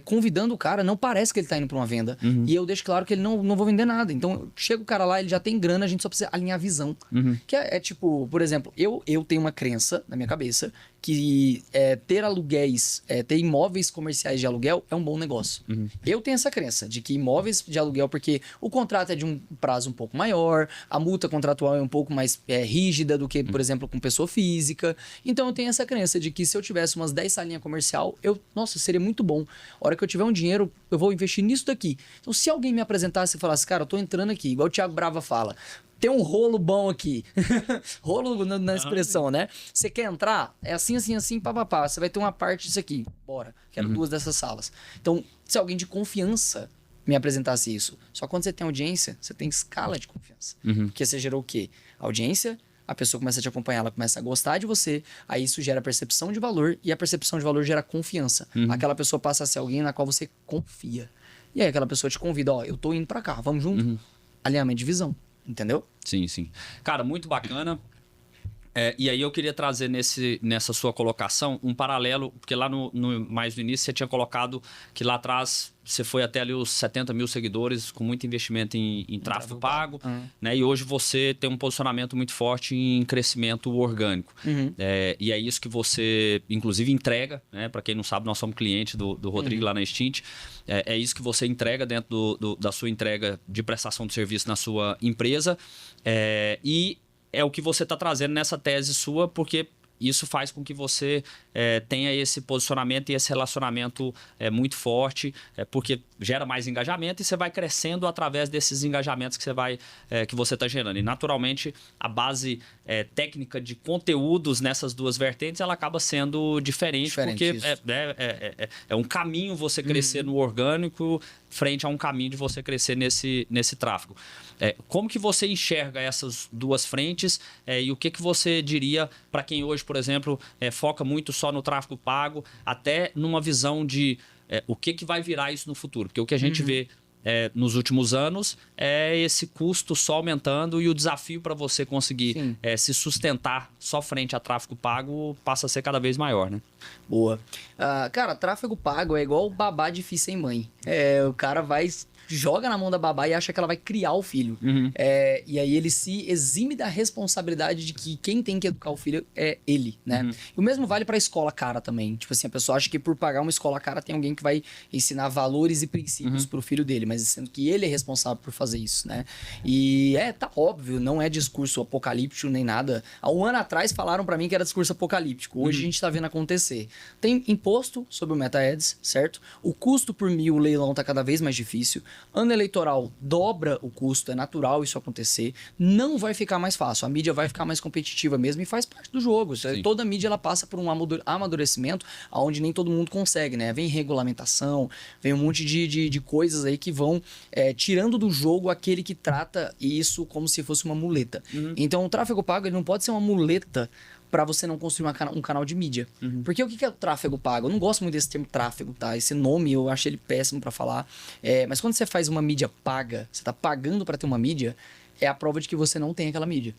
convidando o cara, não parece que ele tá indo pra uma venda. E eu deixo claro que ele não vou vender nada. Então chega o cara lá, ele já tem grana, a gente só precisa alinhar a visão. Que é tipo, por exemplo, eu tenho uma crença na minha cabeça que ter aluguéis, ter imóveis comerciais de aluguel é um bom negócio. Eu tenho essa crença de que imóveis de aluguel, porque o contrato é de um prazo um pouco maior, a multa contratual é um pouco mais rígida do que, por exemplo, com pessoa física. Então eu tenho essa crença de que se eu tivesse umas 10 salinhas comercial, nossa, seria muito bom. A hora que eu tiver um dinheiro, eu vou investir nisso daqui. Então se alguém me apresentasse e falasse, cara, eu tô entrando aqui, igual o Thiago Brava fala, tem um rolo bom aqui. Rolo na expressão, né? Você quer entrar? É assim, assim, assim, papapá. Você vai ter uma parte disso aqui. Bora. Quero 2 dessas salas. Então, se alguém de confiança me apresentasse isso. Só quando você tem audiência, você tem escala de confiança. Porque você gerou o quê? Audiência, a pessoa começa a te acompanhar, ela começa a gostar de você, aí isso gera percepção de valor, e a percepção de valor gera confiança. Aquela pessoa passa a ser alguém na qual você confia. E aí aquela pessoa te convida, ó, eu tô indo pra cá, vamos junto? Alinhamento de visão. Entendeu? Sim, sim. Cara, muito bacana. E aí eu queria trazer nessa sua colocação um paralelo, porque lá mais no início você tinha colocado que lá atrás você foi até ali os 70 mil seguidores com muito investimento em tráfego pago, né? E hoje você tem um posicionamento muito forte em crescimento orgânico. E é isso que você, inclusive, entrega, né? Para quem não sabe, nós somos cliente do Rodrigo lá na Extint. É isso que você entrega dentro da sua entrega de prestação de serviço na sua empresa. E é o que você está trazendo nessa tese sua, porque isso faz com que você tenha esse posicionamento e esse relacionamento muito forte, porque gera mais engajamento e você vai crescendo através desses engajamentos que você está gerando. E, naturalmente, a base técnica de conteúdos nessas duas vertentes, ela acaba sendo diferente porque é um caminho você crescer no orgânico frente a um caminho de você crescer nesse tráfego. Como que você enxerga essas duas frentes e o que você diria para quem hoje, por exemplo, foca muito só no tráfego pago, até numa visão de o que vai virar isso no futuro? Porque o que a gente vê nos últimos anos é esse custo só aumentando e o desafio para você conseguir se sustentar só frente a tráfego pago passa a ser cada vez maior, né? Boa. Cara, tráfego pago é igual babá de filho sem mãe. O cara joga na mão da babá e acha que ela vai criar o filho. E aí ele se exime da responsabilidade de que quem tem que educar o filho é ele, né? E o mesmo vale pra escola cara também. Tipo assim, a pessoa acha que por pagar uma escola cara tem alguém que vai ensinar valores e princípios pro filho dele, mas sendo que ele é responsável por fazer isso, né? E tá óbvio, não é discurso apocalíptico nem nada. Há um ano atrás falaram pra mim que era discurso apocalíptico. Hoje a gente tá vendo acontecer. Tem imposto sobre o Meta Ads, certo? O custo por 1000, o leilão tá cada vez mais difícil. Ano eleitoral dobra o custo, é natural isso acontecer. Não vai ficar mais fácil, a mídia vai ficar mais competitiva mesmo e faz parte do jogo. Toda mídia ela passa por um amadurecimento onde nem todo mundo consegue, né? Vem regulamentação, vem um monte de coisas aí que vão tirando do jogo aquele que trata isso como se fosse uma muleta. Então o tráfego pago ele não pode ser uma muleta para você não construir um canal de mídia. Porque o que é o tráfego pago? Eu não gosto muito desse termo tráfego, tá? Esse nome eu acho ele péssimo para falar. Mas quando você faz uma mídia paga, você tá pagando para ter uma mídia, é a prova de que você não tem aquela mídia.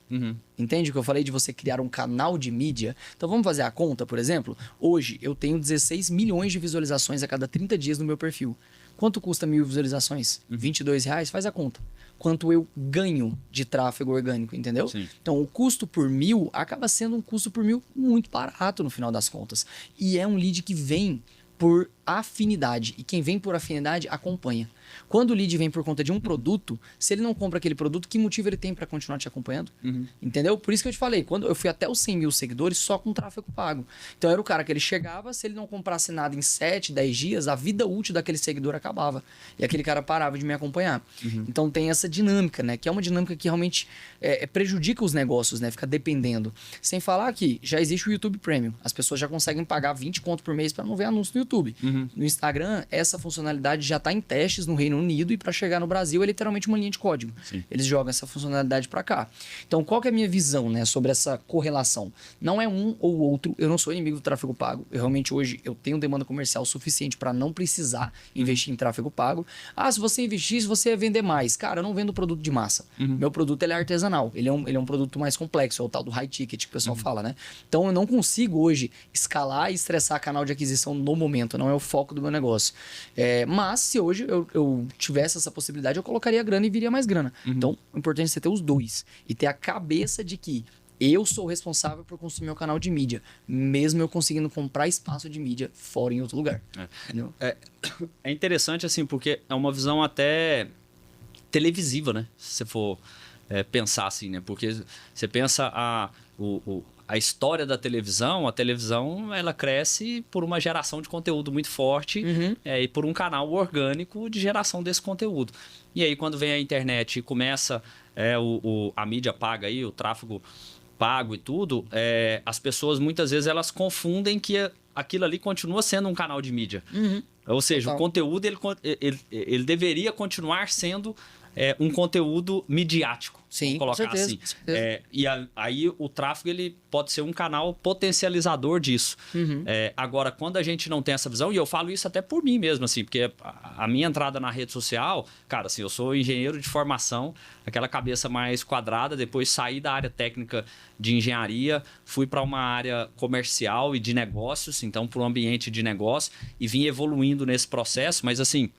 Entende o que eu falei de você criar um canal de mídia? Então vamos fazer a conta, por exemplo. Hoje eu tenho 16 milhões de visualizações a cada 30 dias no meu perfil. Quanto custa 1000 visualizações? R$22? Faz a conta. Quanto eu ganho de tráfego orgânico, entendeu? Sim. Então, o custo por 1000 acaba sendo um custo por 1000 muito barato no final das contas. E é um lead que vem por afinidade. E quem vem por afinidade acompanha. Quando o lead vem por conta de um produto, se ele não compra aquele produto, que motivo ele tem para continuar te acompanhando? Entendeu? Por isso que eu te falei, quando eu fui até os 100 mil seguidores só com tráfego pago. Então era o cara que ele chegava, se ele não comprasse nada em 7, 10 dias, a vida útil daquele seguidor acabava. E aquele cara parava de me acompanhar. Então tem essa dinâmica, né? Que é uma dinâmica que realmente prejudica os negócios, né? Fica dependendo. Sem falar que já existe o YouTube Premium. As pessoas já conseguem pagar 20 conto por mês para não ver anúncio no YouTube. No Instagram, essa funcionalidade já está em testes no Reino Unido e para chegar no Brasil é literalmente uma linha de código. Eles jogam essa funcionalidade para cá. Então, qual que é a minha visão, né, sobre essa correlação? Não é um ou outro. Eu não sou inimigo do tráfego pago. Eu realmente hoje eu tenho demanda comercial suficiente para não precisar investir em tráfego pago. Se você investisse, você ia vender mais. Cara, eu não vendo produto de massa. Meu produto ele é artesanal. Ele é um produto mais complexo. É o tal do high ticket que o pessoal fala, né? Então, eu não consigo hoje escalar e estressar canal de aquisição no momento. Não é o foco do meu negócio. Mas, se hoje eu tivesse essa possibilidade, eu colocaria grana e viria mais grana. Então, o importante é você ter os dois. E ter a cabeça de que eu sou responsável por construir meu canal de mídia, mesmo eu conseguindo comprar espaço de mídia fora em outro lugar. É interessante, assim, porque é uma visão até televisiva, né? Se você for pensar assim, né? Porque você pensa a história da televisão, a televisão ela cresce por uma geração de conteúdo muito forte e por um canal orgânico de geração desse conteúdo. E aí quando vem a internet e começa a mídia paga aí, o tráfego pago e tudo, as pessoas muitas vezes elas confundem que aquilo ali continua sendo um canal de mídia. Ou seja, total. O conteúdo ele deveria continuar sendo um conteúdo midiático. Sim, colocar com certeza, assim. Com certeza. Aí o tráfego ele pode ser um canal potencializador disso. Agora, quando a gente não tem essa visão, e eu falo isso até por mim mesmo, assim, porque a minha entrada na rede social, cara, assim, eu sou engenheiro de formação, aquela cabeça mais quadrada, depois saí da área técnica de engenharia, fui para uma área comercial e de negócios, então para um ambiente de negócio, e vim evoluindo nesse processo, mas assim,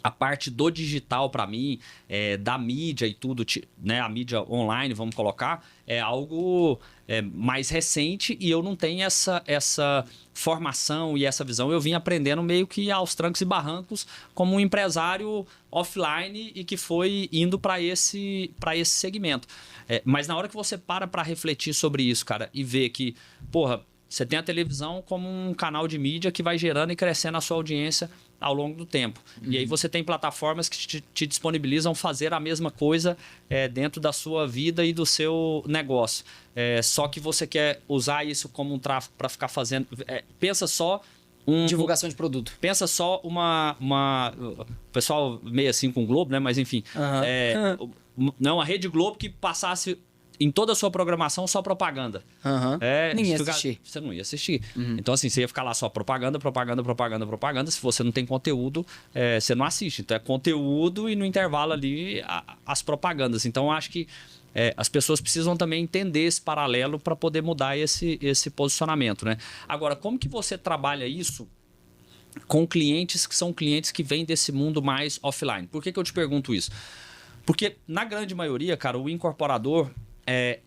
a parte do digital para mim, da mídia e tudo, né, a mídia online, vamos colocar, é algo mais recente e eu não tenho essa formação e essa visão. Eu vim aprendendo meio que aos trancos e barrancos como um empresário offline e que foi indo para esse segmento. Mas na hora que você para refletir sobre isso, cara, e ver que, porra, Você tem a televisão como um canal de mídia que vai gerando e crescendo a sua audiência ao longo do tempo. E aí você tem plataformas que te disponibilizam fazer a mesma coisa dentro da sua vida e do seu negócio. Só que você quer usar isso como um tráfego para ficar fazendo... pensa só... divulgação de produto. Pensa só o pessoal meio assim com o Globo, né? Mas enfim. Não, a Rede Globo que passasse em toda a sua programação só propaganda. Nem ia assistir. Você não ia assistir. Então, assim, você ia ficar lá só propaganda. Se você não tem conteúdo, você não assiste. Então, é conteúdo e no intervalo ali as propagandas. Então, eu acho que as pessoas precisam também entender esse paralelo para poder mudar esse posicionamento, né? Agora, como que você trabalha isso com clientes que são clientes que vêm desse mundo mais offline? Por que eu te pergunto isso? Porque, na grande maioria, cara, o incorporador...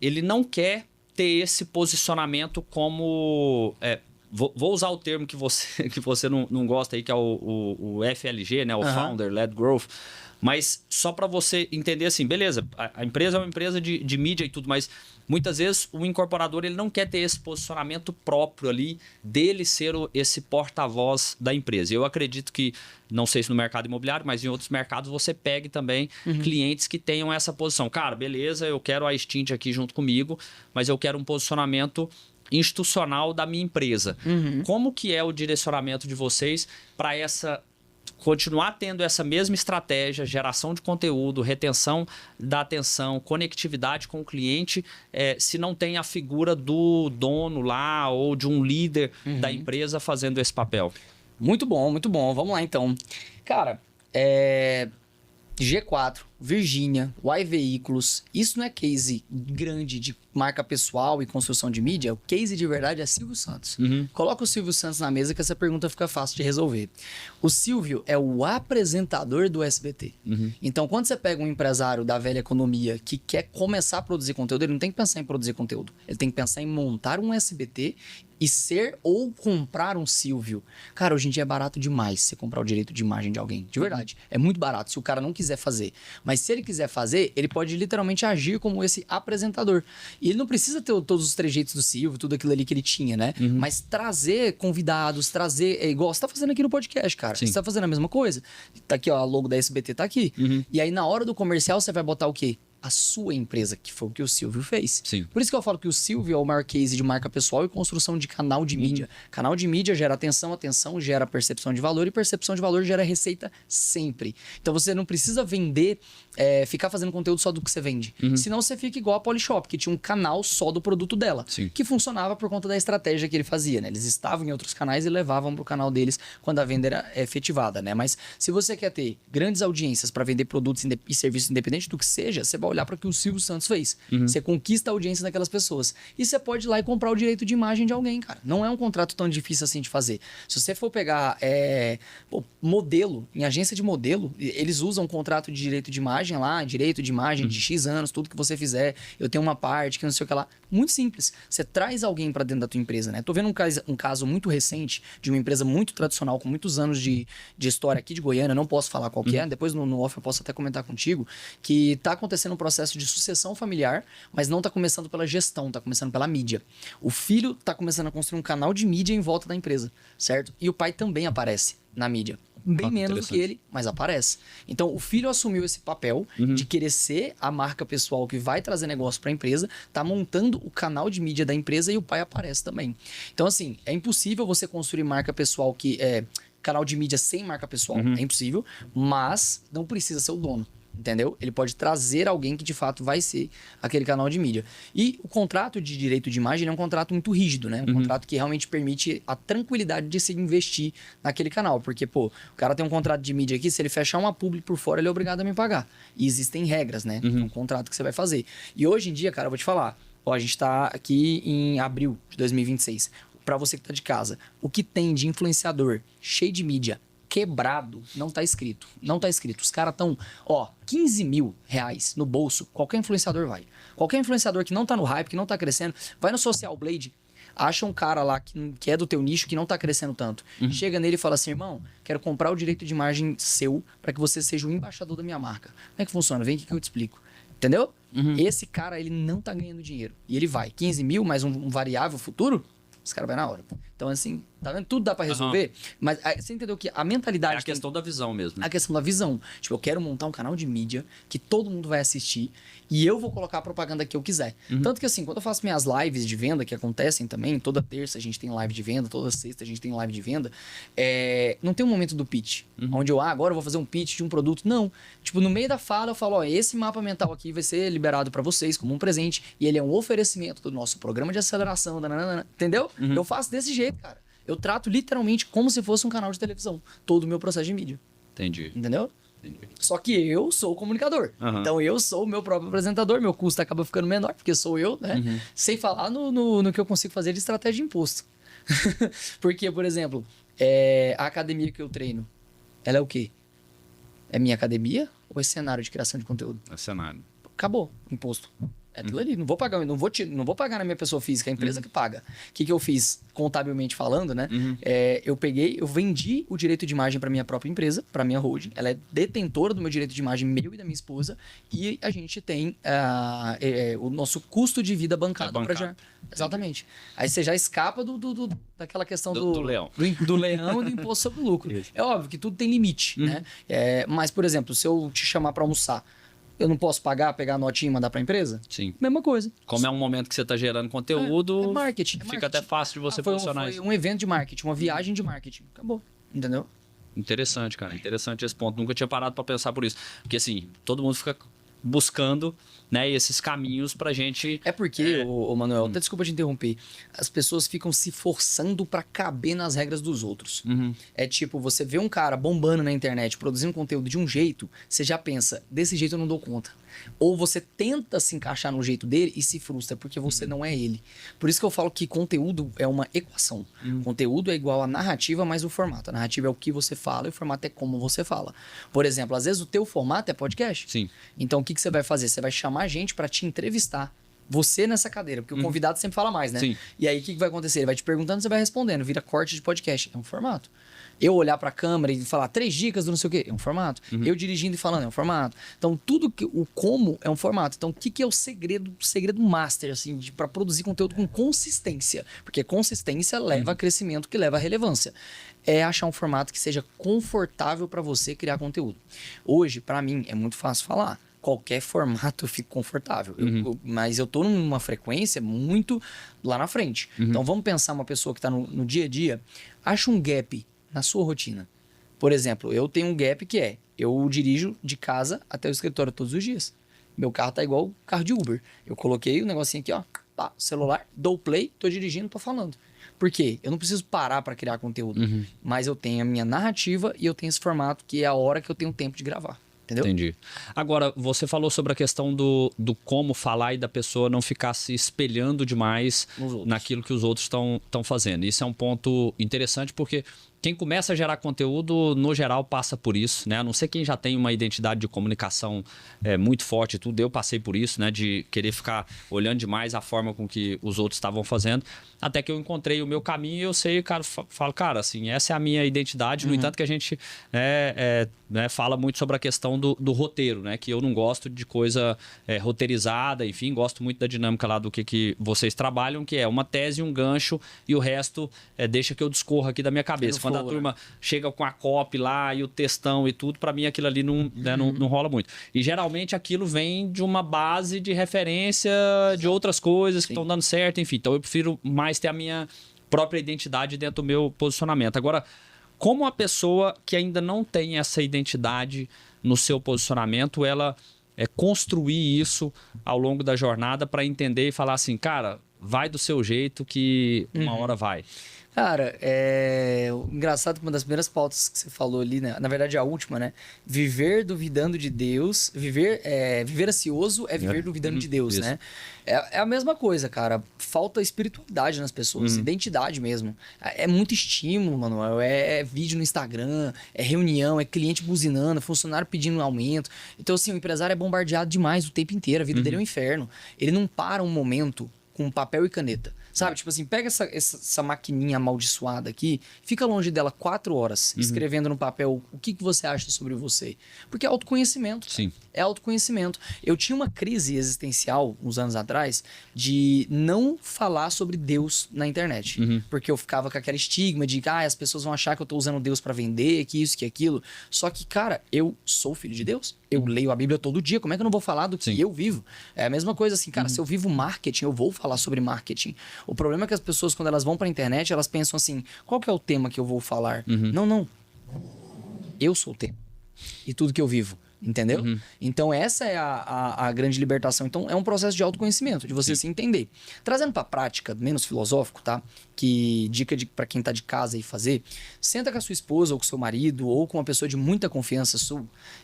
ele não quer ter esse posicionamento como... vou usar o termo que você não gosta aí, que é o FLG, né? O Founder Led Growth. Mas só para você entender assim, beleza, a empresa é uma empresa de mídia e tudo, mas muitas vezes o incorporador ele não quer ter esse posicionamento próprio ali, dele ser esse porta-voz da empresa. Eu acredito que, não sei se no mercado imobiliário, mas em outros mercados você pegue também clientes que tenham essa posição. Cara, beleza, eu quero a Stint aqui junto comigo, mas eu quero um posicionamento institucional da minha empresa. Como que é o direcionamento de vocês para continuar tendo essa mesma estratégia, geração de conteúdo, retenção da atenção, conectividade com o cliente, se não tem a figura do dono lá ou de um líder da empresa fazendo esse papel? Muito bom, muito bom. Vamos lá, então. Cara, G4, Virgínia, Y Veículos, isso não é case grande de marca pessoal e construção de mídia, o case de verdade é Silvio Santos. Coloca o Silvio Santos na mesa que essa pergunta fica fácil de resolver. O Silvio é o apresentador do SBT. Então, quando você pega um empresário da velha economia que quer começar a produzir conteúdo, ele não tem que pensar em produzir conteúdo. Ele tem que pensar em montar um SBT e ser ou comprar um Silvio. Cara, hoje em dia é barato demais você comprar o direito de imagem de alguém. De verdade. É muito barato se o cara não quiser fazer. Mas se ele quiser fazer, ele pode literalmente agir como esse apresentador. E ele não precisa ter todos os trejeitos do Silvio, tudo aquilo ali que ele tinha, né? Mas trazer convidados, igual você tá fazendo aqui no podcast, cara. Sim. Você tá fazendo a mesma coisa. Tá aqui, ó, a logo da SBT tá aqui. E aí, na hora do comercial, você vai botar o quê? A sua empresa, que foi o que o Silvio fez. Sim. Por isso que eu falo que o Silvio é o maior case de marca pessoal e construção de canal de mídia. Canal de mídia gera atenção gera percepção de valor e percepção de valor gera receita sempre. Então você não precisa vender, ficar fazendo conteúdo só do que você vende. Senão você fica igual a Polishop, que tinha um canal só do produto dela. Sim. Que funcionava por conta da estratégia que ele fazia, né? Eles estavam em outros canais e levavam pro canal deles quando a venda era efetivada, né? Mas se você quer ter grandes audiências para vender produtos e serviços independente do que seja, você vai olhar para o que o Silvio Santos fez. Você conquista a audiência daquelas pessoas. E você pode ir lá e comprar o direito de imagem de alguém, cara. Não é um contrato tão difícil assim de fazer. Se você for pegar modelo, em agência de modelo, eles usam um contrato de direito de imagem lá, direito de imagem de X anos, tudo que você fizer, eu tenho uma parte que não sei o que lá. Muito simples. Você traz alguém para dentro da tua empresa, né? Tô vendo um caso muito recente de uma empresa muito tradicional, com muitos anos de história aqui de Goiânia, não posso falar qual que é, depois no off eu posso até comentar contigo, que tá acontecendo um processo de sucessão familiar, mas não tá começando pela gestão, tá começando pela mídia. O filho tá começando a construir um canal de mídia em volta da empresa, certo? E o pai também aparece na mídia. Bem menos do que ele, mas aparece. Então, o filho assumiu esse papel de querer ser a marca pessoal que vai trazer negócio para a empresa, tá montando o canal de mídia da empresa e o pai aparece também. Então, assim, é impossível você construir marca pessoal canal de mídia sem marca pessoal. É impossível, mas não precisa ser o dono. Entendeu? Ele pode trazer alguém que de fato vai ser aquele canal de mídia. E o contrato de direito de imagem é um contrato muito rígido, né? Um contrato que realmente permite a tranquilidade de se investir naquele canal. Porque, o cara tem um contrato de mídia aqui, se ele fechar uma publi por fora, ele é obrigado a me pagar. E existem regras, né? É um contrato que você vai fazer. E hoje em dia, cara, eu vou te falar. A gente tá aqui em abril de 2026. Pra você que tá de casa, o que tem de influenciador cheio de mídia quebrado, não tá escrito. Não tá escrito. Os caras estão, 15 mil reais no bolso, qualquer influenciador vai. Qualquer influenciador que não tá no hype, que não tá crescendo, vai no Social Blade, acha um cara lá que é do teu nicho, que não tá crescendo tanto. Chega nele e fala assim, irmão, quero comprar o direito de imagem seu para que você seja o embaixador da minha marca. Como é que funciona? Vem aqui que eu te explico. Entendeu? Esse cara, ele não tá ganhando dinheiro. E ele vai. 15 mil mais um variável futuro, Os caras vão na hora. Então, assim, tá vendo? Tudo dá pra resolver, mas você entendeu que a mentalidade... É a questão da visão mesmo. A questão da visão. Tipo, eu quero montar um canal de mídia que todo mundo vai assistir e eu vou colocar a propaganda que eu quiser. Tanto que, assim, quando eu faço minhas lives de venda, que acontecem também, toda terça a gente tem live de venda, toda sexta a gente tem live de venda, não tem um momento do pitch, onde agora eu vou fazer um pitch de um produto. Não. Tipo, no meio da fala eu falo, esse mapa mental aqui vai ser liberado pra vocês como um presente e ele é um oferecimento do nosso programa de aceleração, entendeu? Eu faço desse jeito, cara. Eu trato literalmente como se fosse um canal de televisão. Todo o meu processo de mídia. Entendi. Entendeu? Só que eu sou o comunicador. Então eu sou o meu próprio apresentador. Meu custo acaba ficando menor, porque sou eu, né? Sem falar no que eu consigo fazer de estratégia de imposto. Porque, por exemplo, a academia que eu treino, ela é o quê? É minha academia ou é cenário de criação de conteúdo? É cenário. Acabou, imposto. É aquilo ali. Não vou pagar, não vou pagar na minha pessoa física, é a empresa que paga. O que eu fiz, contabilmente falando, né? Eu vendi o direito de imagem para minha própria empresa, para minha holding. Ela é detentora do meu direito de imagem, meu e da minha esposa. E a gente tem o nosso custo de vida bancado. Exatamente. Aí você já escapa daquela questão do leão. Do leão e do imposto sobre o lucro. Isso. É óbvio que tudo tem limite, né? Mas, por exemplo, se eu te chamar para almoçar, eu não posso pegar a notinha e mandar para a empresa? Sim. Mesma coisa. Como é um momento que você está gerando conteúdo, é marketing. Fica até fácil de você posicionar isso. Foi um evento de marketing, uma viagem de marketing. Acabou. Entendeu? Interessante, cara. Interessante esse ponto. Nunca tinha parado para pensar por isso. Porque, assim, todo mundo fica buscando, né, esses caminhos pra gente... É porque, ô Manuel, até desculpa te interromper, as pessoas ficam se forçando pra caber nas regras dos outros. É tipo, você vê um cara bombando na internet, produzindo conteúdo de um jeito, você já pensa, desse jeito eu não dou conta. Ou você tenta se encaixar no jeito dele e se frustra, porque você não é ele. Por isso que eu falo que conteúdo é uma equação. Conteúdo é igual a narrativa mais o formato. A narrativa é o que você fala e o formato é como você fala. Por exemplo, às vezes o teu formato é podcast. Sim. Então o que você vai fazer? Você vai chamar gente pra te entrevistar. Você nessa cadeira, porque o convidado sempre fala mais, né? Sim. E aí o que vai acontecer? Ele vai te perguntando, você vai respondendo, vira corte de podcast. É um formato. Eu olhar pra câmera e falar 3 dicas do não sei o quê, é um formato. Eu dirigindo e falando, é um formato. Então, o como é um formato. Então, o que é o segredo master, assim, pra produzir conteúdo com consistência? Porque consistência leva a crescimento, que leva a relevância. É achar um formato que seja confortável pra você criar conteúdo. Hoje, pra mim, é muito fácil falar. Qualquer formato eu fico confortável. Mas eu tô numa frequência muito lá na frente. Então, vamos pensar uma pessoa que tá no dia a dia, acha um gap na sua rotina. Por exemplo, eu tenho um gap que eu dirijo de casa até o escritório todos os dias. Meu carro tá igual o carro de Uber. Eu coloquei o negocinho aqui, ó, celular, dou play, tô dirigindo, tô falando. Por quê? Eu não preciso parar para criar conteúdo, mas eu tenho a minha narrativa e eu tenho esse formato que é a hora que eu tenho tempo de gravar. Entendeu? Entendi. Agora, você falou sobre a questão do como falar e da pessoa não ficar se espelhando demais naquilo que os outros estão fazendo. Isso é um ponto interessante porque quem começa a gerar conteúdo, no geral, passa por isso, né? A não ser quem já tem uma identidade de comunicação muito forte e tudo. Eu passei por isso, né? De querer ficar olhando demais a forma com que os outros estavam fazendo. Até que eu encontrei o meu caminho e eu sei, cara, falo, cara, assim, essa é a minha identidade. No entanto que a gente fala muito sobre a questão do roteiro, né? Que eu não gosto de coisa roteirizada, enfim, gosto muito da dinâmica lá do que vocês trabalham, que é uma tese, um gancho e o resto deixa que eu discorra aqui da minha cabeça. Quando a turma chega com a copy lá e o textão e tudo, pra mim aquilo ali não rola muito. E geralmente aquilo vem de uma base de referência de outras coisas que estão dando certo, enfim. Então eu prefiro mais ter a minha própria identidade dentro do meu posicionamento. Agora, como a pessoa que ainda não tem essa identidade no seu posicionamento, ela construir isso ao longo da jornada para entender e falar assim, cara, vai do seu jeito que uma hora vai. Cara, engraçado que uma das primeiras pautas que você falou ali, né? Na verdade, a última, né? Viver duvidando de Deus. Viver ansioso é viver duvidando de Deus, né? É a mesma coisa, cara. Falta espiritualidade nas pessoas, identidade mesmo. É muito estímulo, Manuel. É vídeo no Instagram, é reunião, é cliente buzinando, funcionário pedindo um aumento. Então, assim, o empresário é bombardeado demais o tempo inteiro. A vida dele é um inferno. Ele não para um momento com papel e caneta. Sabe? Tipo assim, pega essa maquininha amaldiçoada aqui, fica longe dela 4 horas, escrevendo no papel o que você acha sobre você. Porque é autoconhecimento. Sim. É autoconhecimento. Eu tinha uma crise existencial, uns anos atrás, de não falar sobre Deus na internet. Porque eu ficava com aquele estigma de, as pessoas vão achar que eu tô usando Deus pra vender, que isso, que aquilo. Só que, cara, eu sou filho de Deus. Eu leio a Bíblia todo dia. Como é que eu não vou falar do que eu vivo? É a mesma coisa assim, cara, se eu vivo marketing, eu vou falar sobre marketing. O problema é que as pessoas, quando elas vão pra internet, elas pensam assim, qual que é o tema que eu vou falar? Não. Eu sou o tema. E tudo que eu vivo. Entendeu? Então essa é a grande libertação. Então é um processo de autoconhecimento, de você se entender. Trazendo pra prática, menos filosófico, tá? Que dica pra quem tá de casa e fazer, senta com a sua esposa ou com o seu marido ou com uma pessoa de muita confiança sua,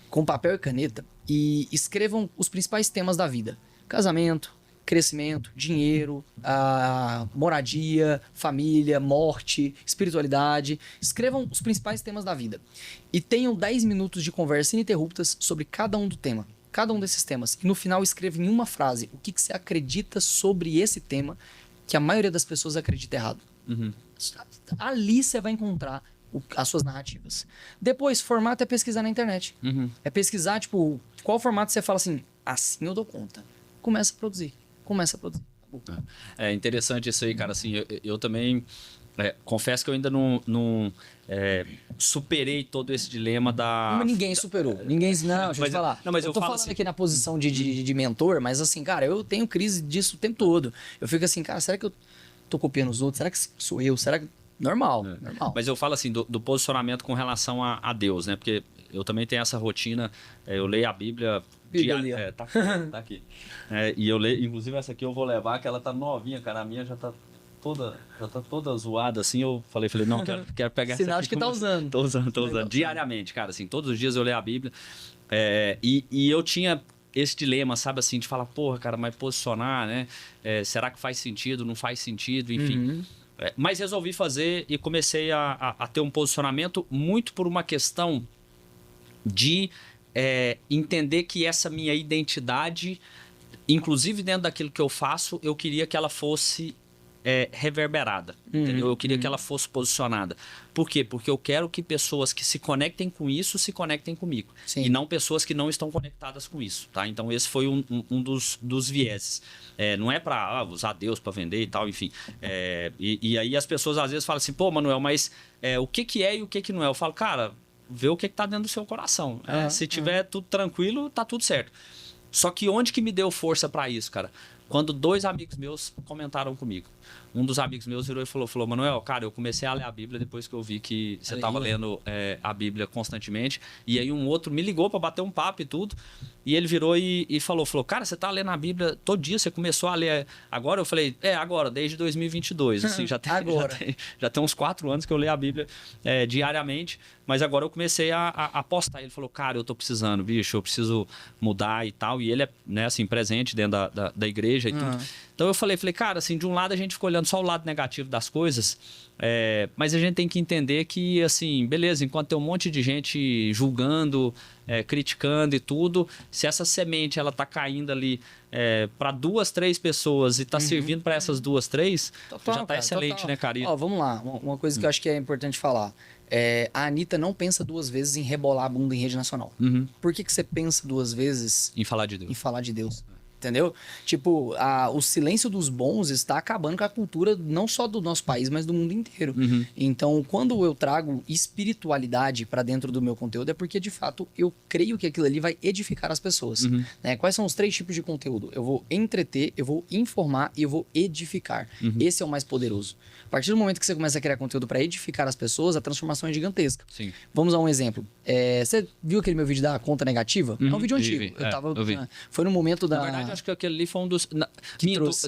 com papel e caneta e escrevam os principais temas da vida. Casamento, crescimento, dinheiro, moradia, família, morte, espiritualidade. Escrevam os principais temas da vida. E tenham 10 minutos de conversa ininterruptas sobre cada um do tema. Cada um desses temas. E no final escreva em uma frase o que você acredita sobre esse tema que a maioria das pessoas acredita errado. Ali você vai encontrar as suas narrativas. Depois, formato é pesquisar na internet. É pesquisar, tipo, qual formato você fala assim, assim eu dou conta. Começa a produzir. É interessante isso aí, cara. Assim, eu também confesso que eu ainda não superei todo esse dilema da... Ninguém superou. Ninguém... Não, deixa eu te falar. Não, mas eu tô falando assim, aqui na posição de mentor, mas assim, cara, eu tenho crise disso o tempo todo. Eu fico assim, cara, será que eu tô copiando os outros? Será que sou eu? Será que... Normal. Mas eu falo assim, do posicionamento com relação a Deus, né? Porque eu também tenho essa rotina, eu leio a Bíblia... tá aqui. E eu leio, inclusive essa aqui eu vou levar, que ela tá novinha, cara. A minha já tá toda zoada, assim. Eu falei, não, quero pegar essa aqui. Sinal de que tá usando. Tô usando diariamente, cara, assim. Todos os dias eu leio a Bíblia. E eu tinha esse dilema, sabe, assim, de falar, porra, cara, mas posicionar, né? Será que faz sentido? Não faz sentido? Enfim. Mas resolvi fazer e comecei a ter um posicionamento muito por uma questão de... entender que essa minha identidade, inclusive dentro daquilo que eu faço, eu queria que ela fosse reverberada, entendeu? Eu queria que ela fosse posicionada. Por quê? Porque eu quero que pessoas que se conectem com isso se conectem comigo. Sim. E não pessoas que não estão conectadas com isso, tá? Então esse foi um dos vieses. Não é para usar Deus para vender e tal, enfim. E aí as pessoas às vezes falam assim, pô, Manuel, mas o que é e o que não é? Eu falo, cara... Vê o que está dentro do seu coração. Se tiver tudo tranquilo, tá tudo certo. Só que onde que me deu força para isso, cara? Quando 2 amigos meus comentaram comigo. Um dos amigos meus virou e falou, Manuel, cara, eu comecei a ler a Bíblia depois que eu vi que você estava lendo a Bíblia constantemente. E aí um outro me ligou para bater um papo e tudo. E ele virou e falou, cara, você tá lendo a Bíblia todo dia, você começou a ler agora? Eu falei, agora, desde 2022. Assim, já tem uns 4 anos que eu leio a Bíblia diariamente. Mas agora eu comecei a postar. Ele falou, cara, eu tô precisando, bicho, eu preciso mudar e tal. E ele é, né, assim, presente dentro da igreja e tudo. Então eu falei, cara, assim, de um lado a gente fica olhando só o lado negativo das coisas, mas a gente tem que entender que, assim, beleza, enquanto tem um monte de gente julgando, criticando e tudo, se essa semente, ela tá caindo ali para 2, 3 pessoas e tá servindo para essas 2, 3, já tá excelente, né, cara? Ó, vamos lá, uma coisa que eu acho que é importante falar. A Anitta não pensa 2 vezes em rebolar a bunda em rede nacional. Por que você pensa 2 vezes em falar de Deus? Em falar de Deus. Entendeu? Tipo, o silêncio dos bons está acabando com a cultura não só do nosso país, mas do mundo inteiro. Então, quando eu trago espiritualidade para dentro do meu conteúdo, é porque, de fato, eu creio que aquilo ali vai edificar as pessoas. Né? Quais são os 3 tipos de conteúdo? Eu vou entreter, eu vou informar e eu vou edificar. Esse é o mais poderoso. A partir do momento que você começa a criar conteúdo para edificar as pessoas, a transformação é gigantesca. Sim. Vamos a um exemplo. Você viu aquele meu vídeo da conta negativa? É um vídeo antigo. Eu vi. Foi no momento da... Na verdade, acho que aquele ali foi um dos...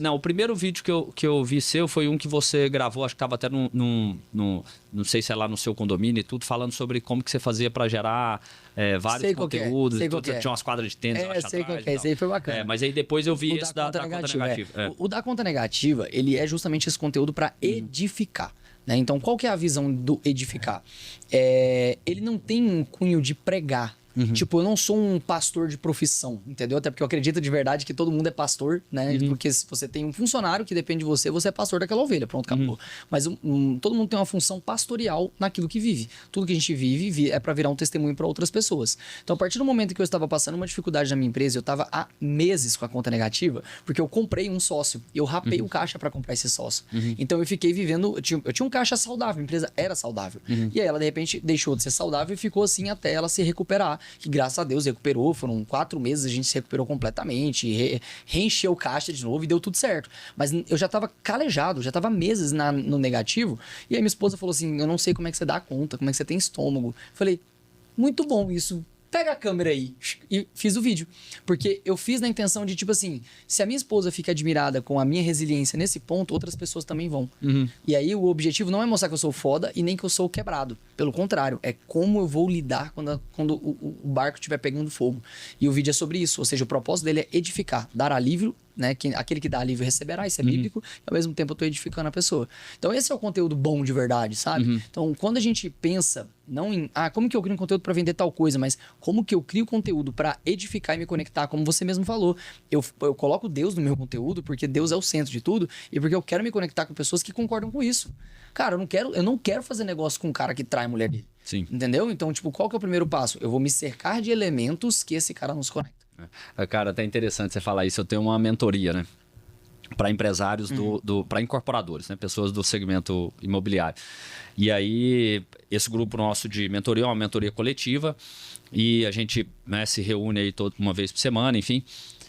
Não, o primeiro vídeo que eu vi seu foi um que você gravou, acho que estava até não sei se é lá no seu condomínio e tudo, falando sobre como que você fazia para gerar vários conteúdos. Tinha umas quadras de tênis lá sei qual é, esse aí foi bacana. Mas aí depois eu vi esse da conta negativa. O da conta negativa, ele é justamente esse conteúdo para edificar. Né? Então, qual que é a visão do edificar? Ele não tem um cunho de pregar Tipo, eu não sou um pastor de profissão, entendeu? Até porque eu acredito de verdade que todo mundo é pastor, né? Porque se você tem um funcionário que depende de você, você é pastor daquela ovelha, pronto, acabou. Mas todo mundo tem uma função pastoral naquilo que vive. Tudo que a gente vive é para virar um testemunho para outras pessoas. Então, a partir do momento que eu estava passando uma dificuldade na minha empresa, eu estava há meses com a conta negativa, porque eu comprei um sócio e eu rapei o caixa para comprar esse sócio. Então, eu fiquei vivendo... Eu tinha um caixa saudável, a empresa era saudável. E aí, ela, de repente, deixou de ser saudável e ficou assim até ela se recuperar. Que, graças a Deus, recuperou. Foram 4 meses, a gente se recuperou completamente. Reencheu o caixa de novo e deu tudo certo. Mas eu já estava calejado, já estava meses no negativo. E aí, minha esposa falou assim, eu não sei como é que você dá conta, como é que você tem estômago. Falei, muito bom isso. Pega a câmera aí. E fiz o vídeo. Porque eu fiz na intenção de, tipo assim, se a minha esposa fica admirada com a minha resiliência nesse ponto, outras pessoas também vão. E aí o objetivo não é mostrar que eu sou foda e nem que eu sou quebrado. Pelo contrário, é como eu vou lidar quando o barco estiver pegando fogo. E o vídeo é sobre isso. Ou seja, o propósito dele é edificar, dar alívio, né? Aquele que dá alívio receberá, isso é bíblico, e ao mesmo tempo eu tô edificando a pessoa. Então esse é o conteúdo bom de verdade, sabe? Então quando a gente pensa, não em, como que eu crio um conteúdo para vender tal coisa, mas como que eu crio conteúdo para edificar e me conectar, como você mesmo falou. Eu coloco Deus no meu conteúdo, porque Deus é o centro de tudo, e porque eu quero me conectar com pessoas que concordam com isso. Cara, eu não quero fazer negócio com um cara que trai a mulher dele. Sim. Entendeu? Então, tipo, qual que é o primeiro passo? Eu vou me cercar de elementos que esse cara nos conecta. Cara, até interessante você falar isso. Eu tenho uma mentoria, né? Para empresários, para incorporadores, né? Pessoas do segmento imobiliário. E aí, esse grupo nosso de mentoria é uma mentoria coletiva. E a gente, né, se reúne aí uma vez por semana, enfim.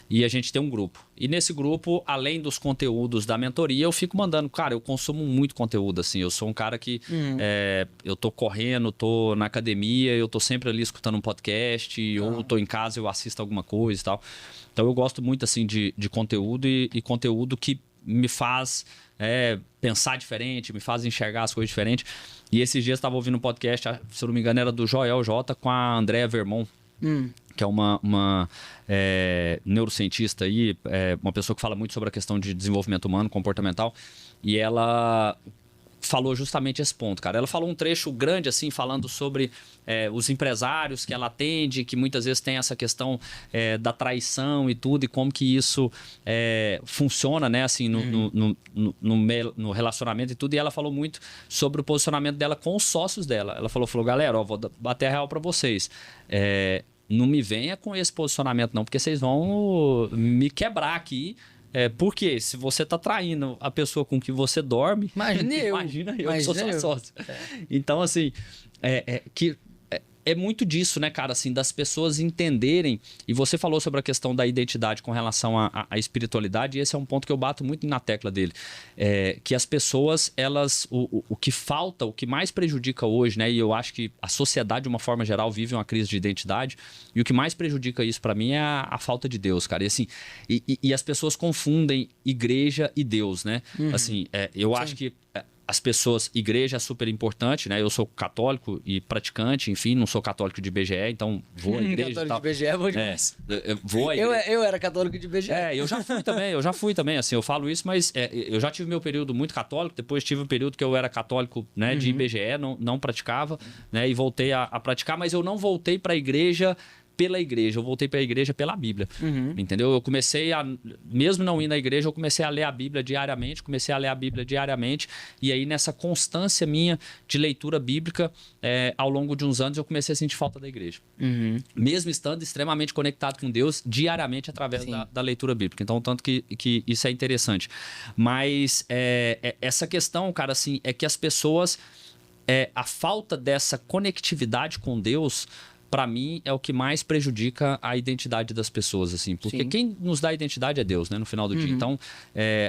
E a gente tem um grupo. E nesse grupo, além dos conteúdos da mentoria, eu fico mandando. Cara, eu consumo muito conteúdo, assim. Eu sou um cara que... eu tô correndo, tô na academia, eu tô sempre ali escutando um podcast, ou tô em casa, eu assisto alguma coisa e tal. Então, eu gosto muito, assim, de conteúdo e conteúdo que me faz pensar diferente, me faz enxergar as coisas diferentes. E esses dias eu estava ouvindo um podcast, se eu não me engano, era do Joel J com a Andrea Vermont. Que é uma neurocientista aí, uma pessoa que fala muito sobre a questão de desenvolvimento humano, comportamental, e ela falou justamente esse ponto, cara. Ela falou um trecho grande, assim, falando sobre os empresários que ela atende, que muitas vezes tem essa questão da traição e tudo, e como que isso funciona, né, assim, no relacionamento e tudo, e ela falou muito sobre o posicionamento dela com os sócios dela. Ela falou, galera, vou bater a real pra vocês. Não me venha com esse posicionamento não, porque vocês vão me quebrar aqui. Porque se você tá traindo a pessoa com que você dorme... Imagina eu que sou sua sócia. Então, assim, é muito disso, né, cara, assim, das pessoas entenderem, e você falou sobre a questão da identidade com relação à espiritualidade, e esse é um ponto que eu bato muito na tecla dele, que as pessoas, elas, o que falta, o que mais prejudica hoje, né, e eu acho que a sociedade, de uma forma geral, vive uma crise de identidade, e o que mais prejudica isso pra mim é a falta de Deus, cara, e assim, e as pessoas confundem igreja e Deus, né, assim, eu acho que as pessoas, igreja é super importante, né? Eu sou católico e praticante, enfim, não sou católico de IBGE, então vou à igreja e tal. Católico de IBGE é bom demais. Vou à igreja. Eu era católico de IBGE. Eu já fui também, assim, eu falo isso, mas eu já tive meu período muito católico, depois tive um período que eu era católico, né, de IBGE, não praticava, né, e voltei a praticar, mas eu não voltei para a igreja pela igreja, eu voltei para a igreja pela Bíblia, entendeu? Eu comecei mesmo não indo à igreja, eu comecei a ler a Bíblia diariamente, e aí nessa constância minha de leitura bíblica, ao longo de uns anos eu comecei a sentir falta da igreja. Mesmo estando extremamente conectado com Deus diariamente através da leitura bíblica. Então, tanto que isso é interessante. Mas essa questão, cara, assim, é que as pessoas, a falta dessa conectividade com Deus, para mim, é o que mais prejudica a identidade das pessoas, assim. Porque quem nos dá a identidade é Deus, né? No final do dia. Então,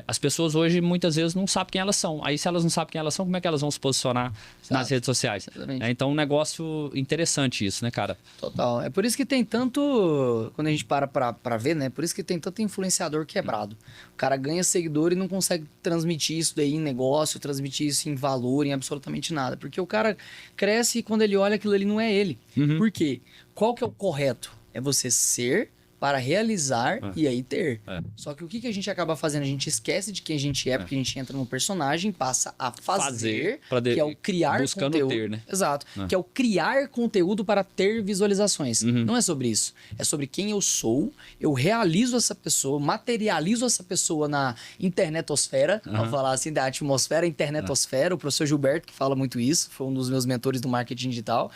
as pessoas hoje, muitas vezes, não sabem quem elas são. Aí, se elas não sabem quem elas são, como é que elas vão se posicionar nas redes sociais? Então, um negócio interessante isso, né, cara? Total. É por isso que tem tanto... Quando a gente para ver, né? Por isso que tem tanto influenciador quebrado. O cara ganha seguidor e não consegue transmitir isso daí em negócio, transmitir isso em valor, em absolutamente nada. Porque o cara cresce e quando ele olha, aquilo ali não é ele. Por quê? Qual que é o correto? É você ser para realizar e aí ter. É. Só que o que a gente acaba fazendo? A gente esquece de quem a gente é, porque a gente entra no personagem, passa a fazer que é o criar buscando conteúdo. ter, né? Exato. Que é o criar conteúdo para ter visualizações. Não é sobre isso. É sobre quem eu sou, eu realizo essa pessoa, materializo essa pessoa na internetosfera, vamos falar assim, da atmosfera, internetosfera. O professor Gilberto, que fala muito isso, foi um dos meus mentores do marketing digital.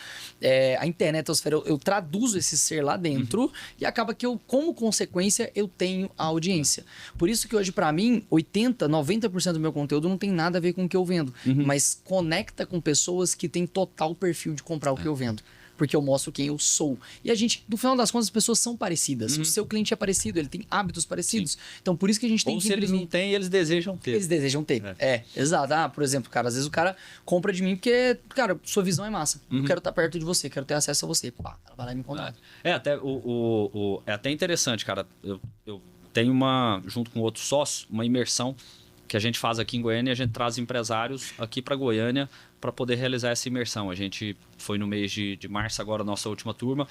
A internetosfera, eu traduzo esse ser lá dentro e acaba que eu, como consequência, eu tenho a audiência. Por isso que hoje, para mim, 80%, 90% do meu conteúdo não tem nada a ver com o que eu vendo, mas conecta com pessoas que têm total perfil de comprar o que eu vendo. Porque eu mostro quem eu sou. E a gente, no final das contas, as pessoas são parecidas. O seu cliente é parecido, ele tem hábitos parecidos. Então, por isso que a gente tem Ou que... se eles não têm, eles desejam ter. Eles desejam ter. Exato. Por exemplo, cara, às vezes o cara compra de mim porque, cara, sua visão é massa. Eu quero estar perto de você, quero ter acesso a você. Pá, ela vai lá e me contrata. Até é até interessante, cara. Eu tenho junto com outro sócio, uma imersão que a gente faz aqui em Goiânia e a gente traz empresários aqui para Goiânia para poder realizar essa imersão. A gente foi no mês de março agora, nossa última turma,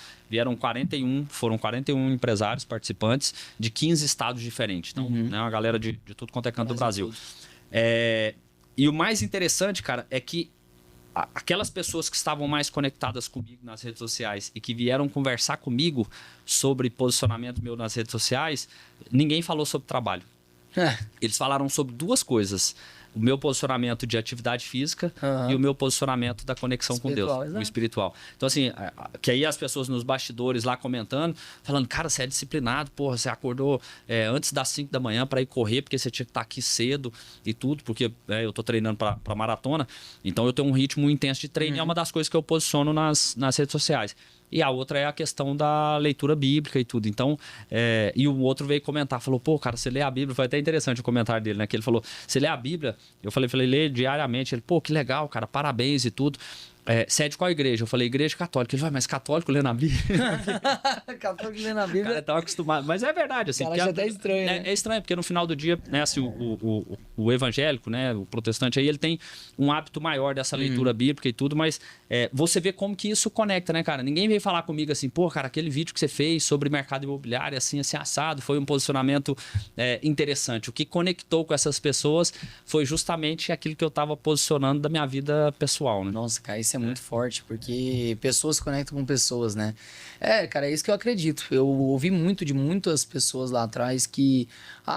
foram 41 empresários participantes de 15 estados diferentes. Então, né, uma galera de tudo quanto é canto do Brasil. E o mais interessante, cara, é que aquelas pessoas que estavam mais conectadas comigo nas redes sociais e que vieram conversar comigo sobre posicionamento meu nas redes sociais, ninguém falou sobre trabalho. Eles falaram sobre duas coisas: o meu posicionamento de atividade física e o meu posicionamento da conexão com Deus, o espiritual. Então, assim, que aí as pessoas nos bastidores lá comentando, falando, cara, você é disciplinado, porra, você acordou antes das 5 da manhã para ir correr, porque você tinha que estar aqui cedo e tudo, porque eu tô treinando para maratona, então eu tenho um ritmo intenso de treino e é uma das coisas que eu posiciono nas redes sociais. E a outra é a questão da leitura bíblica e tudo. Então, e o outro veio comentar, falou, pô, cara, você lê a Bíblia? Foi até interessante o comentário dele, né? Que ele falou, você lê a Bíblia? Eu falei, lê diariamente. Ele, pô, que legal, cara, parabéns e tudo. Você é de qual igreja? Eu falei, igreja católica. Ele vai, mas católico lê na Bíblia? Católico lê na Bíblia? O cara tava acostumado. Mas é verdade, assim. Cara, acho até estranho, né? É estranho, porque no final do dia, né, assim, o evangélico, né, o protestante aí, ele tem um hábito maior dessa leitura bíblica e tudo, mas você vê como que isso conecta, né, cara? Ninguém veio falar comigo assim, pô, cara, aquele vídeo que você fez sobre mercado imobiliário, assim assado, foi um posicionamento interessante. O que conectou com essas pessoas foi justamente aquilo que eu tava posicionando da minha vida pessoal, né? Nossa, cara, isso é muito forte, porque pessoas conectam com pessoas, né? Cara, é isso que eu acredito. Eu ouvi muito de muitas pessoas lá atrás que,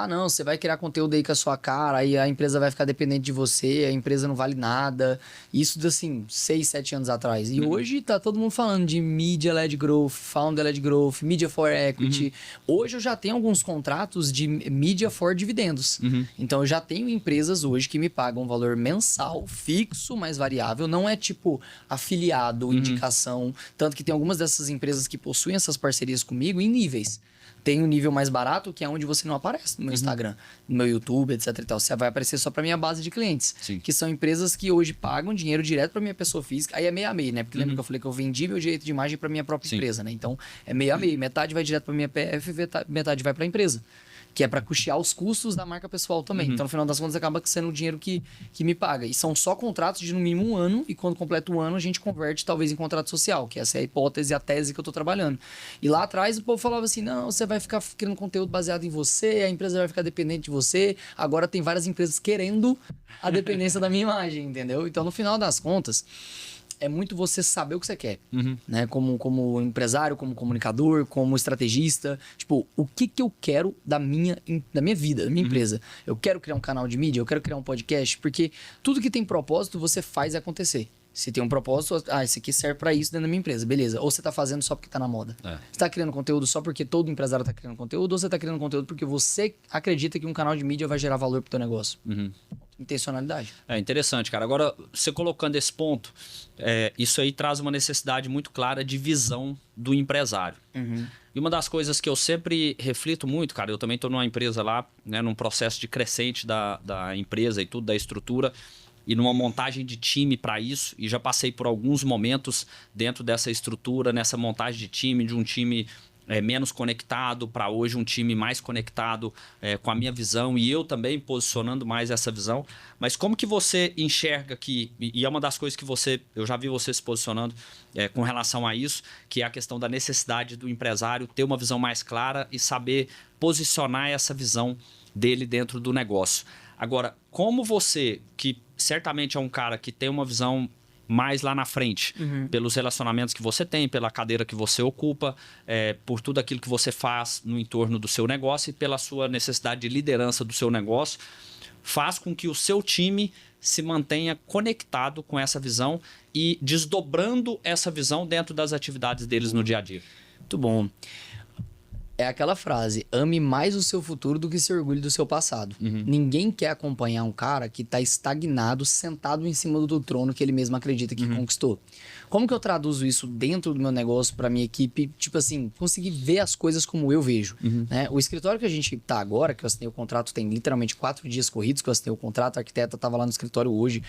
não, você vai criar conteúdo aí com a sua cara, aí a empresa vai ficar dependente de você, a empresa não vale nada. Isso, assim, 6, 7 anos atrás. E hoje tá todo mundo falando de Media-led Growth, Founder-led Growth, Media for Equity. Hoje eu já tenho alguns contratos de Media for Dividendos. Então eu já tenho empresas hoje que me pagam um valor mensal, fixo, mais variável. Não é tipo afiliado, indicação. Tanto que tem algumas dessas empresas que possuem essas parcerias comigo em níveis. Tem um nível mais barato, que é onde você não aparece no meu Instagram, no meu YouTube, etc e tal. Você vai aparecer só para minha base de clientes. Sim. Que são empresas que hoje pagam dinheiro direto para minha pessoa física. Aí é meio a meio, né? Porque lembra que eu falei que eu vendi meu direito de imagem para minha própria empresa, né? Então é meio a meio. Metade vai direto para minha PF, metade vai para a empresa. Que é para custear os custos da marca pessoal também. Então, no final das contas, acaba sendo o dinheiro que me paga. E são só contratos de no mínimo um ano, e quando completa o ano, a gente converte talvez em contrato social, que essa é a hipótese, a tese que eu tô trabalhando. E lá atrás o povo falava assim, não, você vai ficar criando conteúdo baseado em você, a empresa vai ficar dependente de você. Agora tem várias empresas querendo a dependência da minha imagem, entendeu? Então, no final das contas, é muito você saber o que você quer, né? Como empresário, como comunicador, como estrategista. Tipo, o que eu quero da minha vida, da minha empresa. Eu quero criar um canal de mídia, eu quero criar um podcast, porque tudo que tem propósito, você faz acontecer. Se tem um propósito, esse aqui serve pra isso dentro da minha empresa, beleza. Ou você tá fazendo só porque tá na moda. Você tá criando conteúdo só porque todo empresário tá criando conteúdo, ou você tá criando conteúdo porque você acredita que um canal de mídia vai gerar valor pro teu negócio. Intencionalidade. É interessante, cara. Agora, você colocando esse ponto, isso aí traz uma necessidade muito clara de visão do empresário. E uma das coisas que eu sempre reflito muito, cara, eu também estou numa empresa lá, né, num processo de crescente da empresa e tudo, da estrutura, e numa montagem de time para isso, e já passei por alguns momentos dentro dessa estrutura, nessa montagem de um time menos conectado para hoje um time mais conectado com a minha visão e eu também posicionando mais essa visão. Mas como que você enxerga que, e é uma das coisas que eu já vi você se posicionando com relação a isso, que é a questão da necessidade do empresário ter uma visão mais clara e saber posicionar essa visão dele dentro do negócio. Agora, como você, que certamente é um cara que tem uma visão mais lá na frente, pelos relacionamentos que você tem, pela cadeira que você ocupa, por tudo aquilo que você faz no entorno do seu negócio e pela sua necessidade de liderança do seu negócio, faz com que o seu time se mantenha conectado com essa visão e desdobrando essa visão dentro das atividades deles no dia a dia. Muito bom. É aquela frase, ame mais o seu futuro do que se orgulhe do seu passado. Ninguém quer acompanhar um cara que está estagnado, sentado em cima do trono que ele mesmo acredita que conquistou. Como que eu traduzo isso dentro do meu negócio para minha equipe? Tipo assim, conseguir ver as coisas como eu vejo. Né? O escritório que a gente tá agora, que eu assinei o contrato, tem literalmente 4 dias corridos que eu assinei o contrato, a arquiteta estava lá no escritório hoje,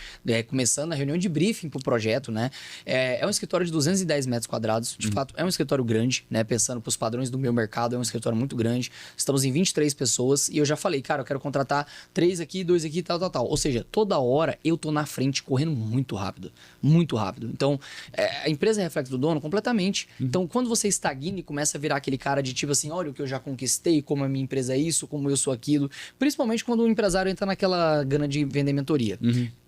começando a reunião de briefing pro projeto, né? É um escritório de 210 metros quadrados, de fato é um escritório grande, né? Pensando pros padrões do meu mercado, é um escritório muito grande. Estamos em 23 pessoas e eu já falei, cara, eu quero contratar 3 aqui, 2 aqui, tal. Ou seja, toda hora eu tô na frente correndo muito rápido. Muito rápido. Então, a empresa é reflexo do dono completamente. Então, quando você estagna e começa a virar aquele cara de tipo assim, olha o que eu já conquistei, como a minha empresa é isso, como eu sou aquilo. Principalmente quando o empresário entra naquela gana de vender mentoria.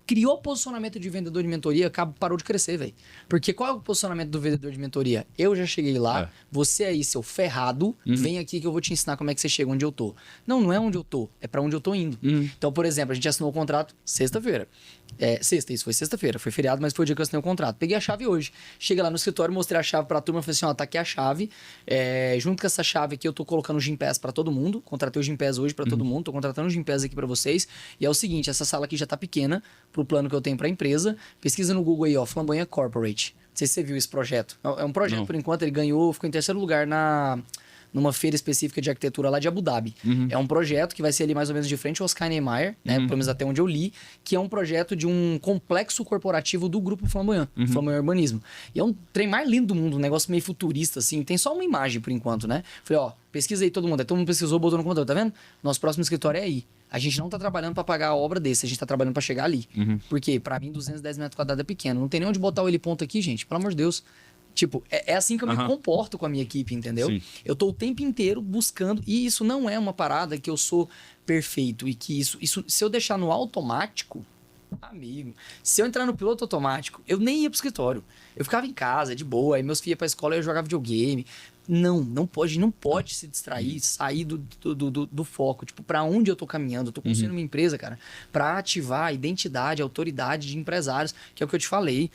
Criou posicionamento de vendedor de mentoria, parou de crescer, velho. Porque qual é o posicionamento do vendedor de mentoria? Eu já cheguei lá, você aí, seu ferrado, vem aqui que eu vou te ensinar como é que você chega onde eu tô. Não é onde eu tô, é pra onde eu tô indo. Então, por exemplo, a gente assinou o contrato sexta-feira. Isso foi sexta-feira, foi feriado, mas foi o dia que eu assinei o contrato. Peguei a chave hoje. Cheguei lá no escritório, mostrei a chave pra turma, falei assim, ó, tá aqui a chave. Junto com essa chave aqui, eu tô colocando o Gympass pra todo mundo. Contratei o Gympass hoje pra todo mundo, tô contratando o Gympass aqui pra vocês. E é o seguinte, essa sala aqui já tá pequena pro plano que eu tenho pra empresa. Pesquisa no Google aí, ó, Flamboyant Corporate. Não sei se você viu esse projeto. É um projeto, Não. Por enquanto, ele ganhou, ficou em terceiro lugar numa feira específica de arquitetura lá de Abu Dhabi. É um projeto que vai ser ali mais ou menos de frente ao Oscar Niemeyer, né? Pelo menos até onde eu li, que é um projeto de um complexo corporativo do grupo Flamboyant, Flamboyant Urbanismo. E é um trem mais lindo do mundo, um negócio meio futurista, assim. Tem só uma imagem por enquanto, né? Falei, ó, pesquisa aí todo mundo. Aí todo mundo pesquisou, botou no computador, tá vendo? Nosso próximo escritório é aí. A gente não tá trabalhando pra pagar a obra desse, a gente tá trabalhando pra chegar ali. Porque, pra mim, 210 metros quadrados é pequeno. Não tem nem onde botar o heliponto aqui, gente. Pelo amor de Deus. Tipo, é assim que eu me comporto com a minha equipe, entendeu? Sim. Eu tô o tempo inteiro buscando, e isso não é uma parada que eu sou perfeito, e que isso se eu deixar no automático, amigo, se eu entrar no piloto automático, eu nem ia pro escritório. Eu ficava em casa, de boa, aí meus filhos iam pra escola, eu jogava videogame. Não pode se distrair, sair do foco. Tipo, pra onde eu tô caminhando? Eu tô construindo uma empresa, cara, pra ativar a identidade, a autoridade de empresários, que é o que eu te falei.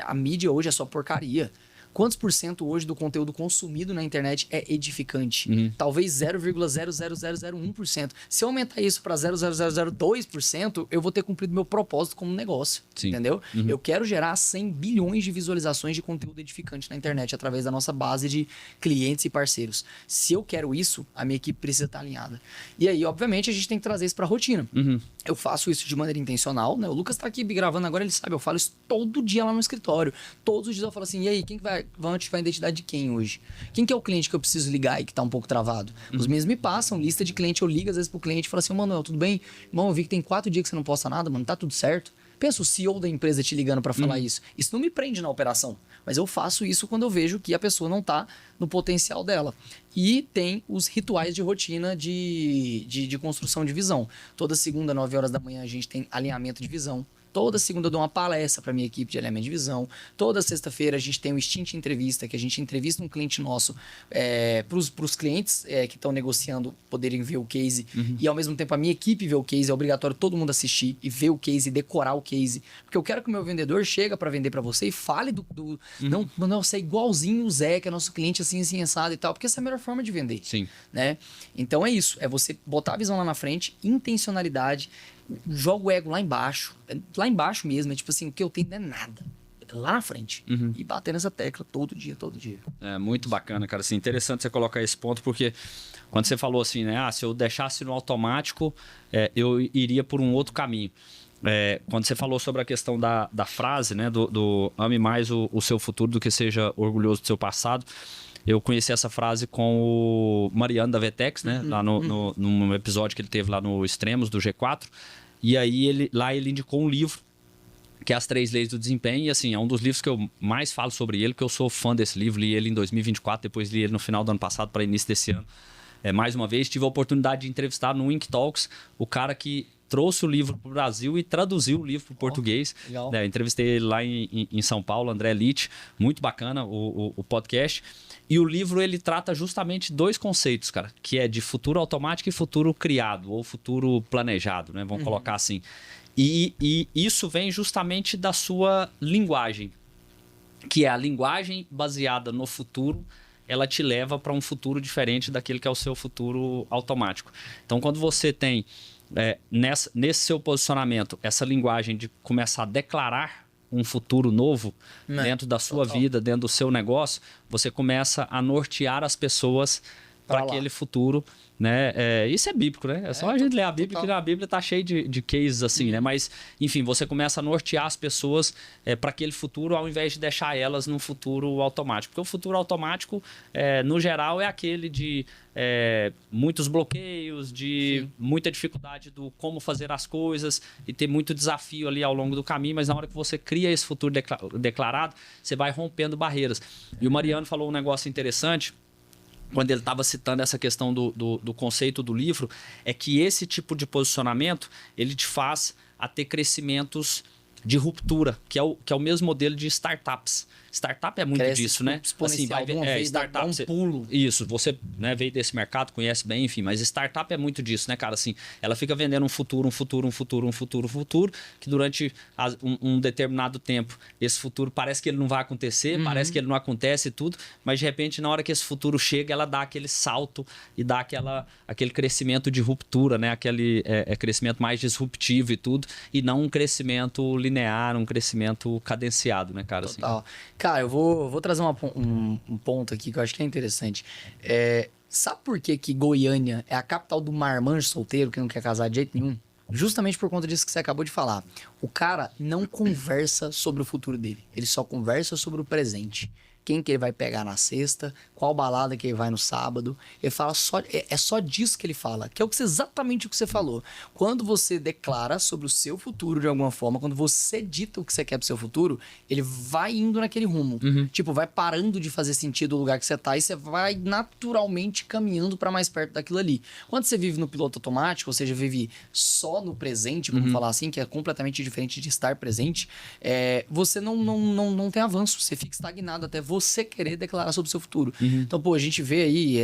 A mídia hoje é só porcaria. Quantos por cento hoje do conteúdo consumido na internet é edificante? Talvez 0,00001%. Se eu aumentar isso para 0,0002%, eu vou ter cumprido meu propósito como negócio. Sim. Entendeu? Eu quero gerar 100 bilhões de visualizações de conteúdo edificante na internet através da nossa base de clientes e parceiros. Se eu quero isso, a minha equipe precisa estar alinhada. E aí, obviamente, a gente tem que trazer isso para a rotina. Eu faço isso de maneira intencional, né? O Lucas tá aqui gravando agora, ele sabe, eu falo isso todo dia lá no escritório. Todos os dias eu falo assim, e aí, quem que vai ativar a identidade de quem hoje? Quem que é o cliente que eu preciso ligar e que tá um pouco travado? Os meus me passam lista de cliente, eu ligo às vezes pro cliente e falo assim, Manuel, tudo bem? Irmão, eu vi que tem 4 dias que você não posta nada, mano, tá tudo certo? Pensa o CEO da empresa te ligando para falar isso. Isso não me prende na operação, mas eu faço isso quando eu vejo que a pessoa não tá no potencial dela. E tem os rituais de rotina de construção de visão. Toda segunda, 9 horas da manhã, a gente tem alinhamento de visão. Toda segunda eu dou uma palestra para minha equipe de alinhamento de visão. Toda sexta-feira a gente tem o Stint Entrevista, que a gente entrevista um cliente nosso para os clientes que estão negociando poderem ver o case. E ao mesmo tempo a minha equipe ver o case. É obrigatório todo mundo assistir e ver o case, decorar o case. Porque eu quero que o meu vendedor chega para vender para você e fale Não, você é igualzinho o Zé, que é nosso cliente assim assado e tal. Porque essa é a melhor forma de vender. Sim. Né? Então é isso. É você botar a visão lá na frente, intencionalidade, joga o ego lá embaixo mesmo, é tipo assim, o que eu tenho não é nada, lá na frente, e bater nessa tecla todo dia. É muito bacana, cara, assim, interessante você colocar esse ponto, porque quando você falou assim, né, se eu deixasse no automático, eu iria por um outro caminho. Quando você falou sobre a questão da frase, né, do ame mais o seu futuro do que seja orgulhoso do seu passado, Eu conheci essa frase com o Mariano da Vetex, né? Lá num episódio que ele teve lá no Extremos, do G4. E aí ele indicou um livro, que é As 3 Leis do Desempenho, e assim, é um dos livros que eu mais falo sobre ele, porque eu sou fã desse livro, li ele em 2024, depois li ele no final do ano passado para início desse ano. Mais uma vez, tive a oportunidade de entrevistar no Wink Talks o cara que trouxe o livro para o Brasil e traduziu o livro para o português. Entrevistei ele lá em São Paulo, André Litt, muito bacana o podcast. E o livro, ele trata justamente 2 conceitos, cara, que é de futuro automático e futuro criado, ou futuro planejado, né? Vamos colocar assim. E isso vem justamente da sua linguagem, que é a linguagem baseada no futuro, ela te leva para um futuro diferente daquele que é o seu futuro automático. Então, quando você tem, nesse seu posicionamento, essa linguagem de começar a declarar um futuro novo dentro da sua vida, dentro do seu negócio, você começa a nortear as pessoas para aquele futuro, né? Isso é bíblico, né? É só a gente ler a Bíblia, que a Bíblia tá cheia de cases assim, né? Mas, enfim, você começa a nortear as pessoas para aquele futuro, ao invés de deixar elas num futuro automático. Porque o futuro automático, no geral, é aquele de muitos bloqueios, de muita dificuldade do como fazer as coisas e ter muito desafio ali ao longo do caminho, mas na hora que você cria esse futuro declarado, você vai rompendo barreiras. E o Mariano falou um negócio interessante, quando ele estava citando essa questão do conceito do livro, é que esse tipo de posicionamento, ele te faz a ter crescimentos de ruptura, que é o mesmo modelo de startups. Startup é muito disso, né? Assim, startup, um pulo. Isso, você, né, veio desse mercado, conhece bem, enfim, mas startup é muito disso, né, cara? Assim, ela fica vendendo um futuro, que durante um determinado tempo, esse futuro parece que ele não vai acontecer, parece que ele não acontece e tudo, mas de repente, na hora que esse futuro chega, ela dá aquele salto e dá aquele crescimento de ruptura, né? Aquele crescimento mais disruptivo e tudo, e não um crescimento linear, um crescimento cadenciado, né, cara? Total. Assim. Cara, eu vou trazer um ponto aqui que eu acho que é interessante. Sabe por que Goiânia é a capital do marmanjo solteiro que não quer casar de jeito nenhum? Justamente por conta disso que você acabou de falar. O cara não conversa sobre o futuro dele. Ele só conversa sobre o presente. Quem que ele vai pegar na sexta, qual balada que ele vai no sábado. Ele fala só disso que ele fala, que é exatamente o que você falou. Quando você declara sobre o seu futuro de alguma forma, quando você dita o que você quer pro seu futuro, ele vai indo naquele rumo. Tipo, vai parando de fazer sentido o lugar que você tá e você vai naturalmente caminhando para mais perto daquilo ali. Quando você vive no piloto automático, ou seja, vive só no presente, vamos falar assim, que é completamente diferente de estar presente, você não tem avanço, você fica estagnado até você querer declarar sobre o seu futuro. Então, a gente vê aí,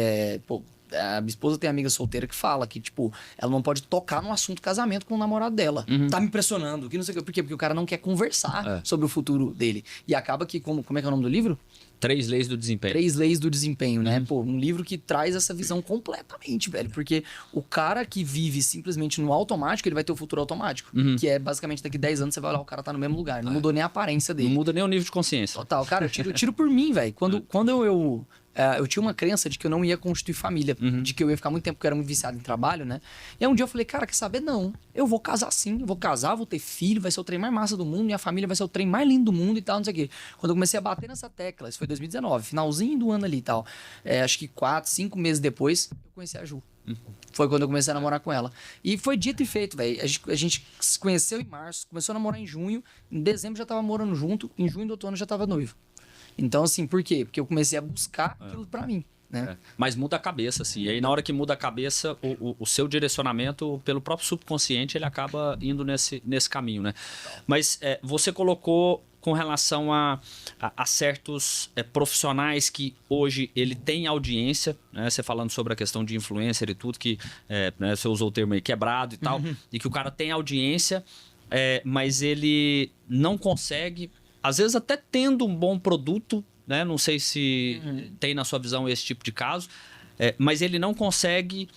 a minha esposa tem amiga solteira que fala que, tipo, ela não pode tocar no assunto casamento com o namorado dela. Tá me impressionando, que não sei o que. Por quê? Porque o cara não quer conversar sobre o futuro dele. E acaba que, como é que é o nome do livro? 3 Leis do Desempenho. 3 Leis do Desempenho, né? Um livro que traz essa visão completamente, velho. Porque o cara que vive simplesmente no automático, ele vai ter o futuro automático. Que é basicamente daqui 10 anos você vai olhar, o cara tá no mesmo lugar. Não mudou nem a aparência dele. Não muda nem o nível de consciência. Total. Cara, eu tiro por mim, velho. Quando eu tinha uma crença de que eu não ia constituir família, de que eu ia ficar muito tempo, porque eu era muito viciado em trabalho, né? E aí um dia eu falei, cara, quer saber? Não, eu vou casar sim, eu vou casar, vou ter filho, vai ser o trem mais massa do mundo, minha família vai ser o trem mais lindo do mundo e tal, não sei o quê. Quando eu comecei a bater nessa tecla, isso foi 2019, finalzinho do ano ali e tal, acho que 4, 5 meses depois, eu conheci a Ju. Foi quando eu comecei a namorar com ela. E foi dito e feito, velho. A gente se conheceu em março, começou a namorar em junho, em dezembro já tava morando junto, em junho do outro ano já tava noivo. Então, assim, por quê? Porque eu comecei a buscar aquilo pra mim, né? Mas muda a cabeça, assim. E aí, na hora que muda a cabeça, o seu direcionamento, pelo próprio subconsciente, ele acaba indo nesse caminho, né? Mas você colocou com relação a certos profissionais que hoje ele tem audiência, né? Você falando sobre a questão de influencer e tudo, que né, você usou o termo aí, quebrado e tal, e que o cara tem audiência, mas ele não consegue... Às vezes até tendo um bom produto, né? Não sei se tem na sua visão esse tipo de caso, mas ele não consegue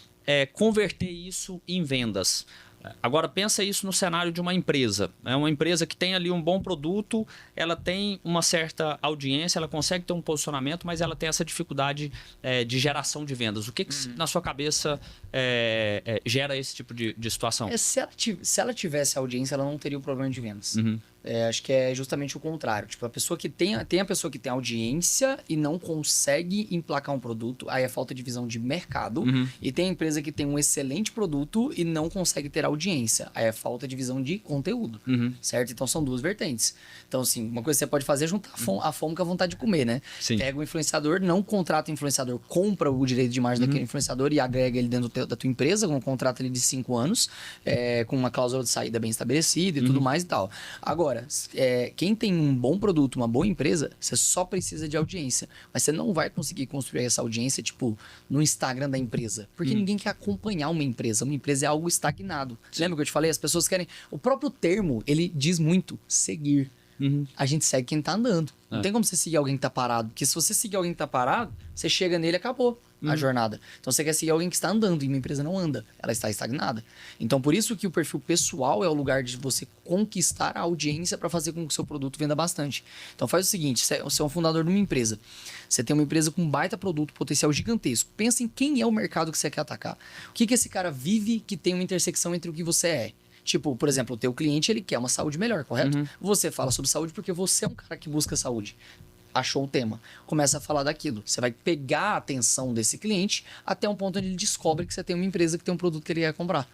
converter isso em vendas. Agora pensa isso no cenário de uma empresa. É uma empresa que tem ali um bom produto, ela tem uma certa audiência, ela consegue ter um posicionamento, mas ela tem essa dificuldade de geração de vendas. O que na sua cabeça gera esse tipo de situação? Se ela tivesse audiência, ela não teria o problema de vendas. Acho que é justamente o contrário. Tipo, a pessoa que tem a pessoa que tem audiência e não consegue emplacar um produto, aí é falta de visão de mercado. E tem a empresa que tem um excelente produto e não consegue ter audiência, aí é falta de visão de conteúdo, certo? Então são duas vertentes. Então, assim, uma coisa que você pode fazer é juntar a fome com a vontade de comer, né? Sim. Pega o influenciador, não contrata o influenciador, compra o direito de imagem daquele influenciador e agrega ele dentro da tua empresa, com um contrato ali de 5 anos, com uma cláusula de saída bem estabelecida e tudo mais e tal. Agora, quem tem um bom produto, uma boa empresa, você só precisa de audiência. Mas você não vai conseguir construir essa audiência, tipo, no Instagram da empresa. Porque ninguém quer acompanhar uma empresa. Uma empresa é algo estagnado. Lembra que eu te falei? As pessoas querem... O próprio termo, ele diz muito, seguir. A gente segue quem tá andando. Não tem como você seguir alguém que tá parado. Porque se você seguir alguém que tá parado, você chega nele e acabou a jornada. Então você quer seguir alguém que está andando e uma empresa não anda. Ela está estagnada. Então por isso que o perfil pessoal é o lugar de você conquistar a audiência para fazer com que o seu produto venda bastante. Então faz o seguinte, você é um fundador de uma empresa. Você tem uma empresa com um baita produto, potencial gigantesco. Pensa em quem é o mercado que você quer atacar. O que esse cara vive que tem uma intersecção entre o que você é. Tipo, por exemplo, o teu cliente, ele quer uma saúde melhor, correto? Você fala sobre saúde porque você é um cara que busca saúde. Achou o tema. Começa a falar daquilo. Você vai pegar a atenção desse cliente até um ponto onde ele descobre que você tem uma empresa que tem um produto que ele quer comprar.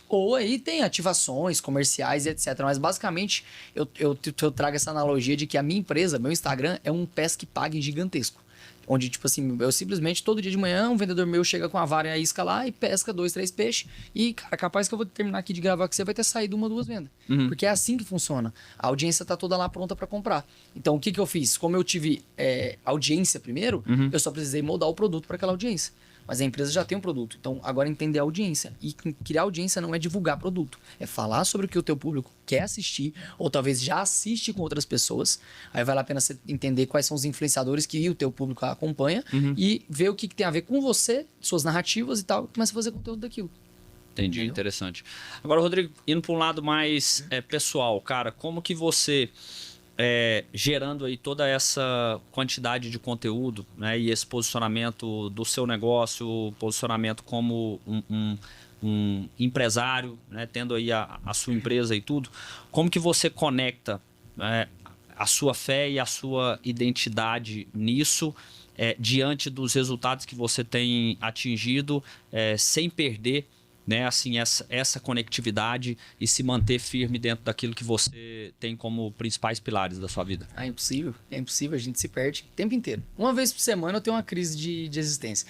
Ou aí tem ativações comerciais e etc. Mas basicamente, eu trago essa analogia de que a minha empresa, meu Instagram, é um pesque pague gigantesco. Onde, tipo assim, eu simplesmente, todo dia de manhã, um vendedor meu chega com a vara e a isca lá e pesca 2, 3 peixes. E, cara, capaz que eu vou terminar aqui de gravar com você, vai ter saído 1 ou 2 vendas. Porque é assim que funciona. A audiência tá toda lá pronta para comprar. Então, o que eu fiz? Como eu tive audiência primeiro, eu só precisei moldar o produto para aquela audiência. Mas a empresa já tem um produto. Então, agora entender a audiência. E criar audiência não é divulgar produto. É falar sobre o que o teu público quer assistir, ou talvez já assiste com outras pessoas. Aí vale a pena você entender quais são os influenciadores que o teu público acompanha e ver o que tem a ver com você, suas narrativas e tal, e começa a fazer conteúdo daquilo. Entendi, interessante. Agora, Rodrigo, indo para um lado mais pessoal, cara, como que você... gerando aí toda essa quantidade de conteúdo, né, e esse posicionamento do seu negócio, posicionamento como um empresário, né, tendo aí a sua empresa e tudo, como que você conecta a sua fé e a sua identidade nisso, diante dos resultados que você tem atingido, sem perder, né, assim, essa conectividade e se manter firme dentro daquilo que você tem como principais pilares da sua vida? É impossível, a gente se perde o tempo inteiro. Uma vez por semana eu tenho uma crise de existência.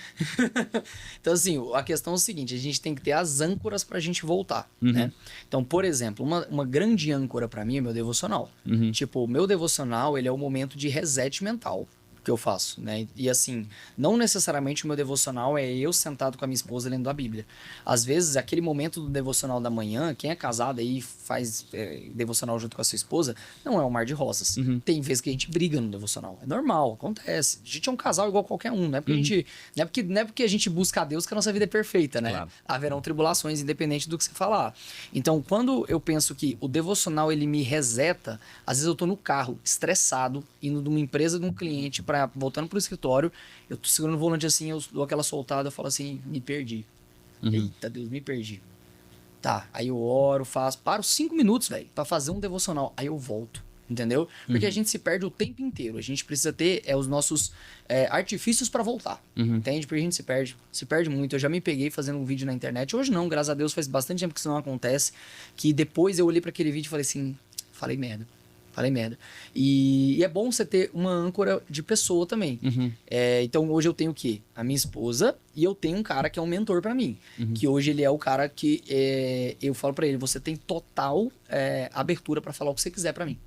Então, assim, a questão é o seguinte, a gente tem que ter as âncoras pra gente voltar, né? Então, por exemplo, uma grande âncora pra mim é meu devocional. Tipo, o meu devocional, ele é o momento de reset mental que eu faço, né? E assim, não necessariamente o meu devocional é eu sentado com a minha esposa lendo a Bíblia. Às vezes, aquele momento do devocional da manhã, quem é casado aí faz devocional junto com a sua esposa, não é um mar de rosas. Tem vezes que a gente briga no devocional. É normal, acontece. A gente é um casal igual qualquer um, não é porque, não é porque a gente busca a Deus que a nossa vida é perfeita, né? Claro. Haverão tribulações, independente do que você falar. Então, quando eu penso que o devocional, ele me reseta, às vezes eu tô no carro, estressado, indo de uma empresa, de um cliente, voltando pro escritório, eu tô segurando o volante assim, eu dou aquela soltada, eu falo assim, me perdi. Eita Deus, me perdi. Tá, aí eu oro, paro 5 minutos, velho, pra fazer um devocional, aí eu volto, entendeu? Porque a gente se perde o tempo inteiro, a gente precisa ter os nossos artifícios pra voltar, entende? Porque a gente se perde muito. Eu já me peguei fazendo um vídeo na internet, hoje não, graças a Deus, faz bastante tempo que isso não acontece, que depois eu olhei pra aquele vídeo e falei assim, falei merda. E é bom você ter uma âncora de pessoa também. Então hoje eu tenho o quê? A minha esposa e eu tenho um cara que é um mentor pra mim. Que hoje ele é o cara que eu falo pra ele, você tem total abertura pra falar o que você quiser pra mim.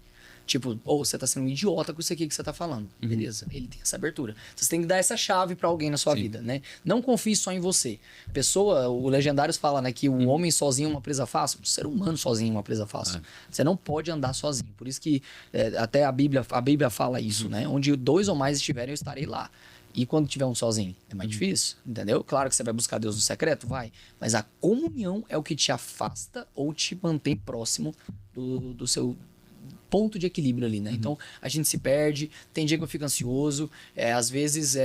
Tipo, você tá sendo um idiota com isso aqui que você tá falando. Beleza, ele tem essa abertura. Você tem que dar essa chave pra alguém na sua vida, né? Não confie só em você. O Legendários fala, né, que o homem sozinho é uma presa fácil. O ser humano sozinho é uma presa fácil. Você não pode andar sozinho. Por isso que até a Bíblia fala isso, né? Onde 2 ou mais estiverem, eu estarei lá. E quando tiver um sozinho, é mais difícil, entendeu? Claro que você vai buscar Deus no secreto, vai. Mas a comunhão é o que te afasta ou te mantém próximo do seu ponto de equilíbrio ali, né? Então, a gente se perde, tem dia que eu fico ansioso, às vezes,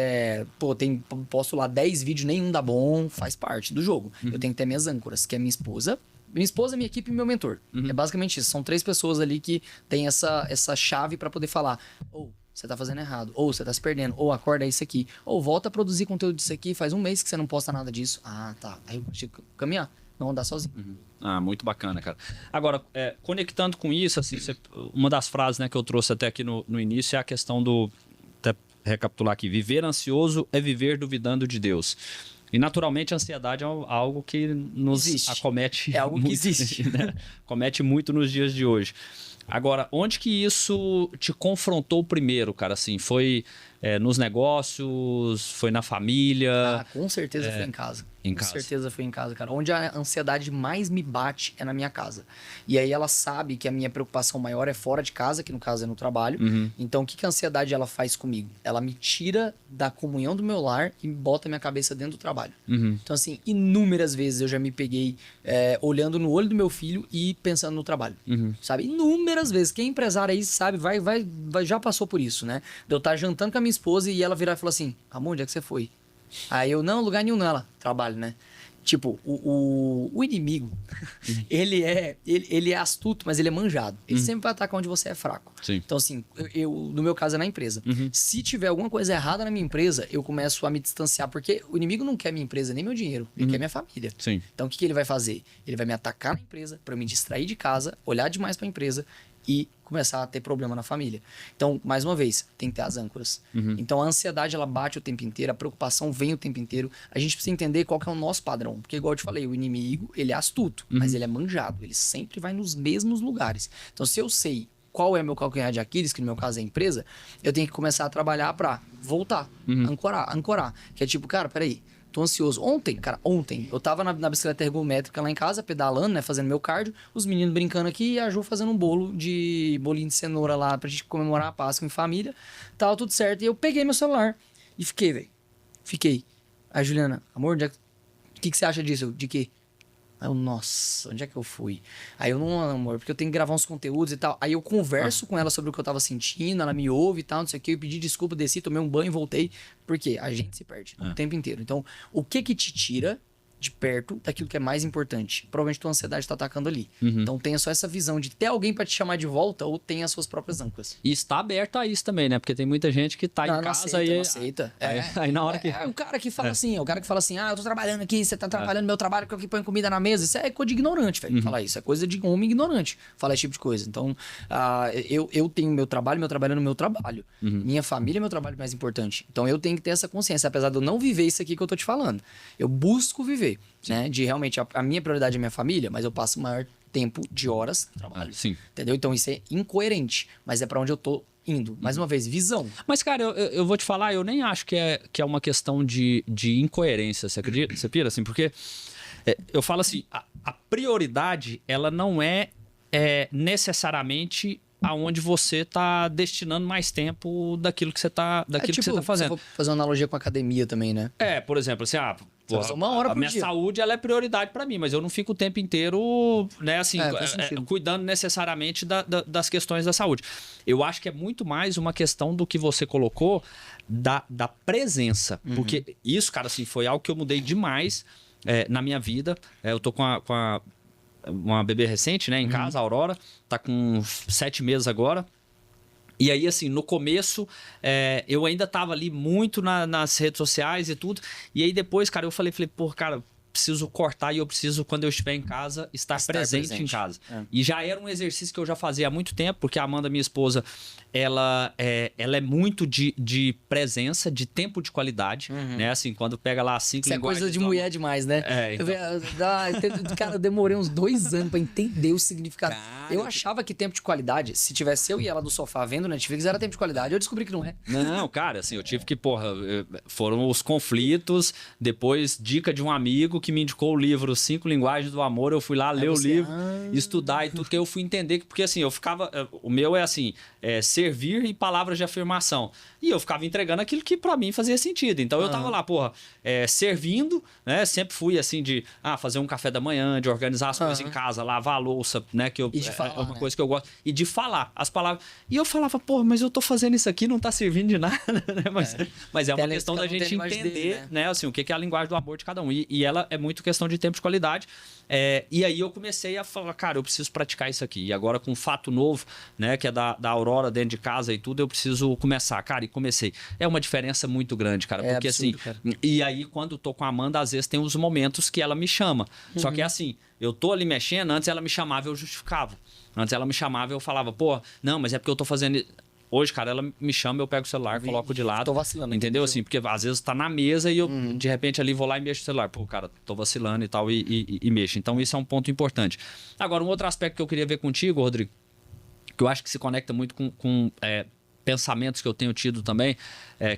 posto lá 10 vídeos, nenhum dá bom, faz parte do jogo. Eu tenho que ter minhas âncoras, que é minha esposa minha esposa, minha equipe e meu mentor. É basicamente isso. São 3 pessoas ali que tem essa chave para poder falar, ou você tá fazendo errado, ou você tá se perdendo, ou acorda isso aqui, ou volta a produzir conteúdo disso aqui, faz um mês que você não posta nada disso. Ah, tá. Aí eu consigo caminhar, não andar sozinho. Ah, muito bacana, cara. Agora, conectando com isso, assim, uma das frases, né, que eu trouxe até aqui no início é a questão do, até recapitular aqui, viver ansioso é viver duvidando de Deus. E naturalmente a ansiedade é algo que nos acomete. É algo que existe. Né? Acomete muito nos dias de hoje. Agora, onde que isso te confrontou primeiro, cara? Assim, foi nos negócios, foi na família? Ah, com certeza foi em casa. Em casa. Com certeza foi em casa, cara. Onde a ansiedade mais me bate é na minha casa. E aí ela sabe que a minha preocupação maior é fora de casa, que no caso é no trabalho. Então o que a ansiedade ela faz comigo? Ela me tira da comunhão do meu lar e bota minha cabeça dentro do trabalho. Então assim, inúmeras vezes eu já me peguei olhando no olho do meu filho e pensando no trabalho. Sabe? Inúmeras vezes. Quem é empresário aí sabe, já passou por isso, né? De eu estar jantando com a minha esposa e ela virar e falar assim, amor, onde é que você foi? Aí eu, não, lugar nenhum nela. Trabalho, né? Tipo, o inimigo, ele é astuto, mas ele é manjado. Ele sempre vai atacar onde você é fraco. Sim. Então, assim, no meu caso é na empresa. Se tiver alguma coisa errada na minha empresa, eu começo a me distanciar, porque o inimigo não quer minha empresa nem meu dinheiro, ele quer minha família. Sim. Então, o que ele vai fazer? Ele vai me atacar na empresa, pra eu me distrair de casa, olhar demais pra empresa e começar a ter problema na família. Então, mais uma vez, tem que ter as âncoras. Então, a ansiedade, ela bate o tempo inteiro, a preocupação vem o tempo inteiro. A gente precisa entender qual que é o nosso padrão. Porque, igual eu te falei, o inimigo, ele é astuto, mas ele é manjado. Ele sempre vai nos mesmos lugares. Então, se eu sei qual é meu calcanhar de Aquiles, que no meu caso é a empresa, eu tenho que começar a trabalhar pra voltar, ancorar. Que é tipo, cara, peraí, tô ansioso. Ontem, eu tava na bicicleta ergométrica lá em casa, pedalando, né, fazendo meu cardio, os meninos brincando aqui e a Ju fazendo um bolinho de cenoura lá pra gente comemorar a Páscoa em família. Tava tudo certo. E eu peguei meu celular e fiquei, velho. Aí a Juliana, amor, o que você acha disso? De quê? Aí eu, nossa, onde é que eu fui? Aí eu, não, amor, porque eu tenho que gravar uns conteúdos e tal. Aí eu converso com ela sobre o que eu tava sentindo, ela me ouve e tal, não sei o que. Eu pedi desculpa, desci, tomei um banho e voltei. Porque a gente se perde o tempo inteiro. Então, o que te tira de perto daquilo que é mais importante? Provavelmente tua ansiedade tá atacando ali. Então, tenha só essa visão de ter alguém pra te chamar de volta ou tenha as suas próprias âncoras. E está aberto a isso também, né? Porque tem muita gente que tá em casa e... Não aceita. Aí na hora que... É o cara que fala assim, eu tô trabalhando aqui, você tá trabalhando meu trabalho, que eu que põe comida na mesa. Isso é coisa de ignorante, velho. Falar isso. É coisa de homem ignorante. Falar esse tipo de coisa. Então, eu tenho meu trabalho é no meu trabalho. Minha família é meu trabalho mais importante. Então, eu tenho que ter essa consciência. Apesar de eu não viver isso aqui que eu tô te falando. Eu busco viver, né? De realmente, a minha prioridade é minha família, mas eu passo o maior tempo de horas no trabalho. Sim. Entendeu? Então, isso é incoerente. Mas é pra onde eu tô indo. Mais uma vez, visão. Mas, cara, eu vou te falar, eu nem acho que é uma questão de incoerência, você acredita? Você pira, assim? Porque eu falo assim, a prioridade, ela não é necessariamente aonde você tá destinando mais tempo daquilo que você tá fazendo. Vou fazer uma analogia com a academia também, né? Por exemplo, assim, uma hora por minha dia. saúde ela é prioridade pra mim, mas eu não fico o tempo inteiro, né, assim, cuidando necessariamente das questões da saúde. Eu acho que é muito mais uma questão do que você colocou da presença, porque isso, cara, assim, foi algo que eu mudei demais na minha vida. Eu tô com uma bebê recente, né, em casa, a Aurora, tá com 7 meses agora. E aí, assim, no começo, eu ainda tava ali muito nas redes sociais e tudo. E aí depois, cara, eu falei, pô, cara, preciso cortar e eu preciso, quando eu estiver em casa, estar presente em casa. E já era um exercício que eu já fazia há muito tempo, porque a Amanda, minha esposa, ela é muito de presença, de tempo de qualidade, né? Assim, quando pega lá 5 Isso é coisa de mulher demais, né? Então. Cara, eu demorei uns 2 anos pra entender o significado. Eu achava que tempo de qualidade, se tivesse eu e ela do sofá vendo Netflix, era tempo de qualidade. Eu descobri que não é. Não, cara, assim, eu tive que, foram os conflitos, depois dica de um amigo que me indicou o livro 5 Linguagens do Amor, eu fui lá ler o livro, estudar e tudo, que eu fui entender, porque assim, eu ficava, o meu é assim, servir e palavras de afirmação, e eu ficava entregando aquilo que pra mim fazia sentido, então eu tava lá, servindo, né, sempre fui assim de, fazer um café da manhã, de organizar as coisas em casa, lavar a louça, né, que eu, falar, é uma coisa que eu gosto, e de falar as palavras, e eu falava, mas eu tô fazendo isso aqui, não tá servindo de nada, né, mas é uma questão da gente entender, né, assim, o que é a linguagem do amor de cada um, e ela é muito questão de tempo de qualidade. E aí eu comecei a falar, cara, eu preciso praticar isso aqui. E agora com um fato novo, né, que é da Aurora dentro de casa e tudo, eu preciso começar. Cara, e comecei. É uma diferença muito grande, cara. Porque absurdo, assim, cara. E aí quando eu tô com a Amanda, às vezes tem uns momentos que ela me chama. Só que é assim, eu tô ali mexendo, antes ela me chamava, eu justificava. Antes ela me chamava, eu falava, pô, não, mas é porque eu tô fazendo... Hoje, cara, ela me chama, eu pego o celular, coloco de lado. Tô vacilando aqui, entendeu? Assim, porque às vezes tá na mesa e eu, de repente, ali vou lá e mexo no celular. Pô, cara, tô vacilando e tal, e mexo. Então, isso é um ponto importante. Agora, um outro aspecto que eu queria ver contigo, Rodrigo, que eu acho que se conecta muito com pensamentos que eu tenho tido também,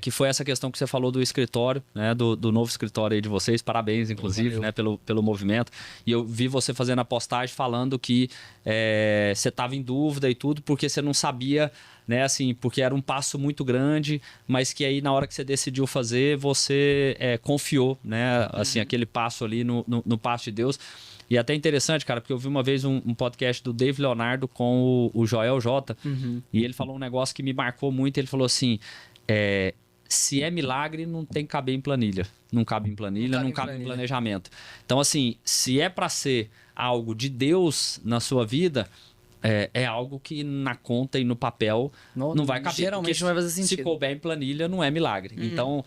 que foi essa questão que você falou do escritório, né, do novo escritório aí de vocês, parabéns, inclusive, né, pelo movimento, e eu vi você fazendo a postagem falando que você estava em dúvida e tudo, porque você não sabia, né, assim, porque era um passo muito grande, mas que aí na hora que você decidiu fazer, você confiou, né, assim, aquele passo ali no passo de Deus. E até interessante, cara, porque eu vi uma vez um podcast do Dave Leonardo com o Joel J. E ele falou um negócio que me marcou muito. Ele falou assim: se é milagre, não tem que caber em planilha. Não cabe em planilha, não cabe em planejamento. Então, assim, se é para ser algo de Deus na sua vida, é algo que na conta e no papel não vai caber. Geralmente não vai fazer sentido. Se couber em planilha, não é milagre. Então,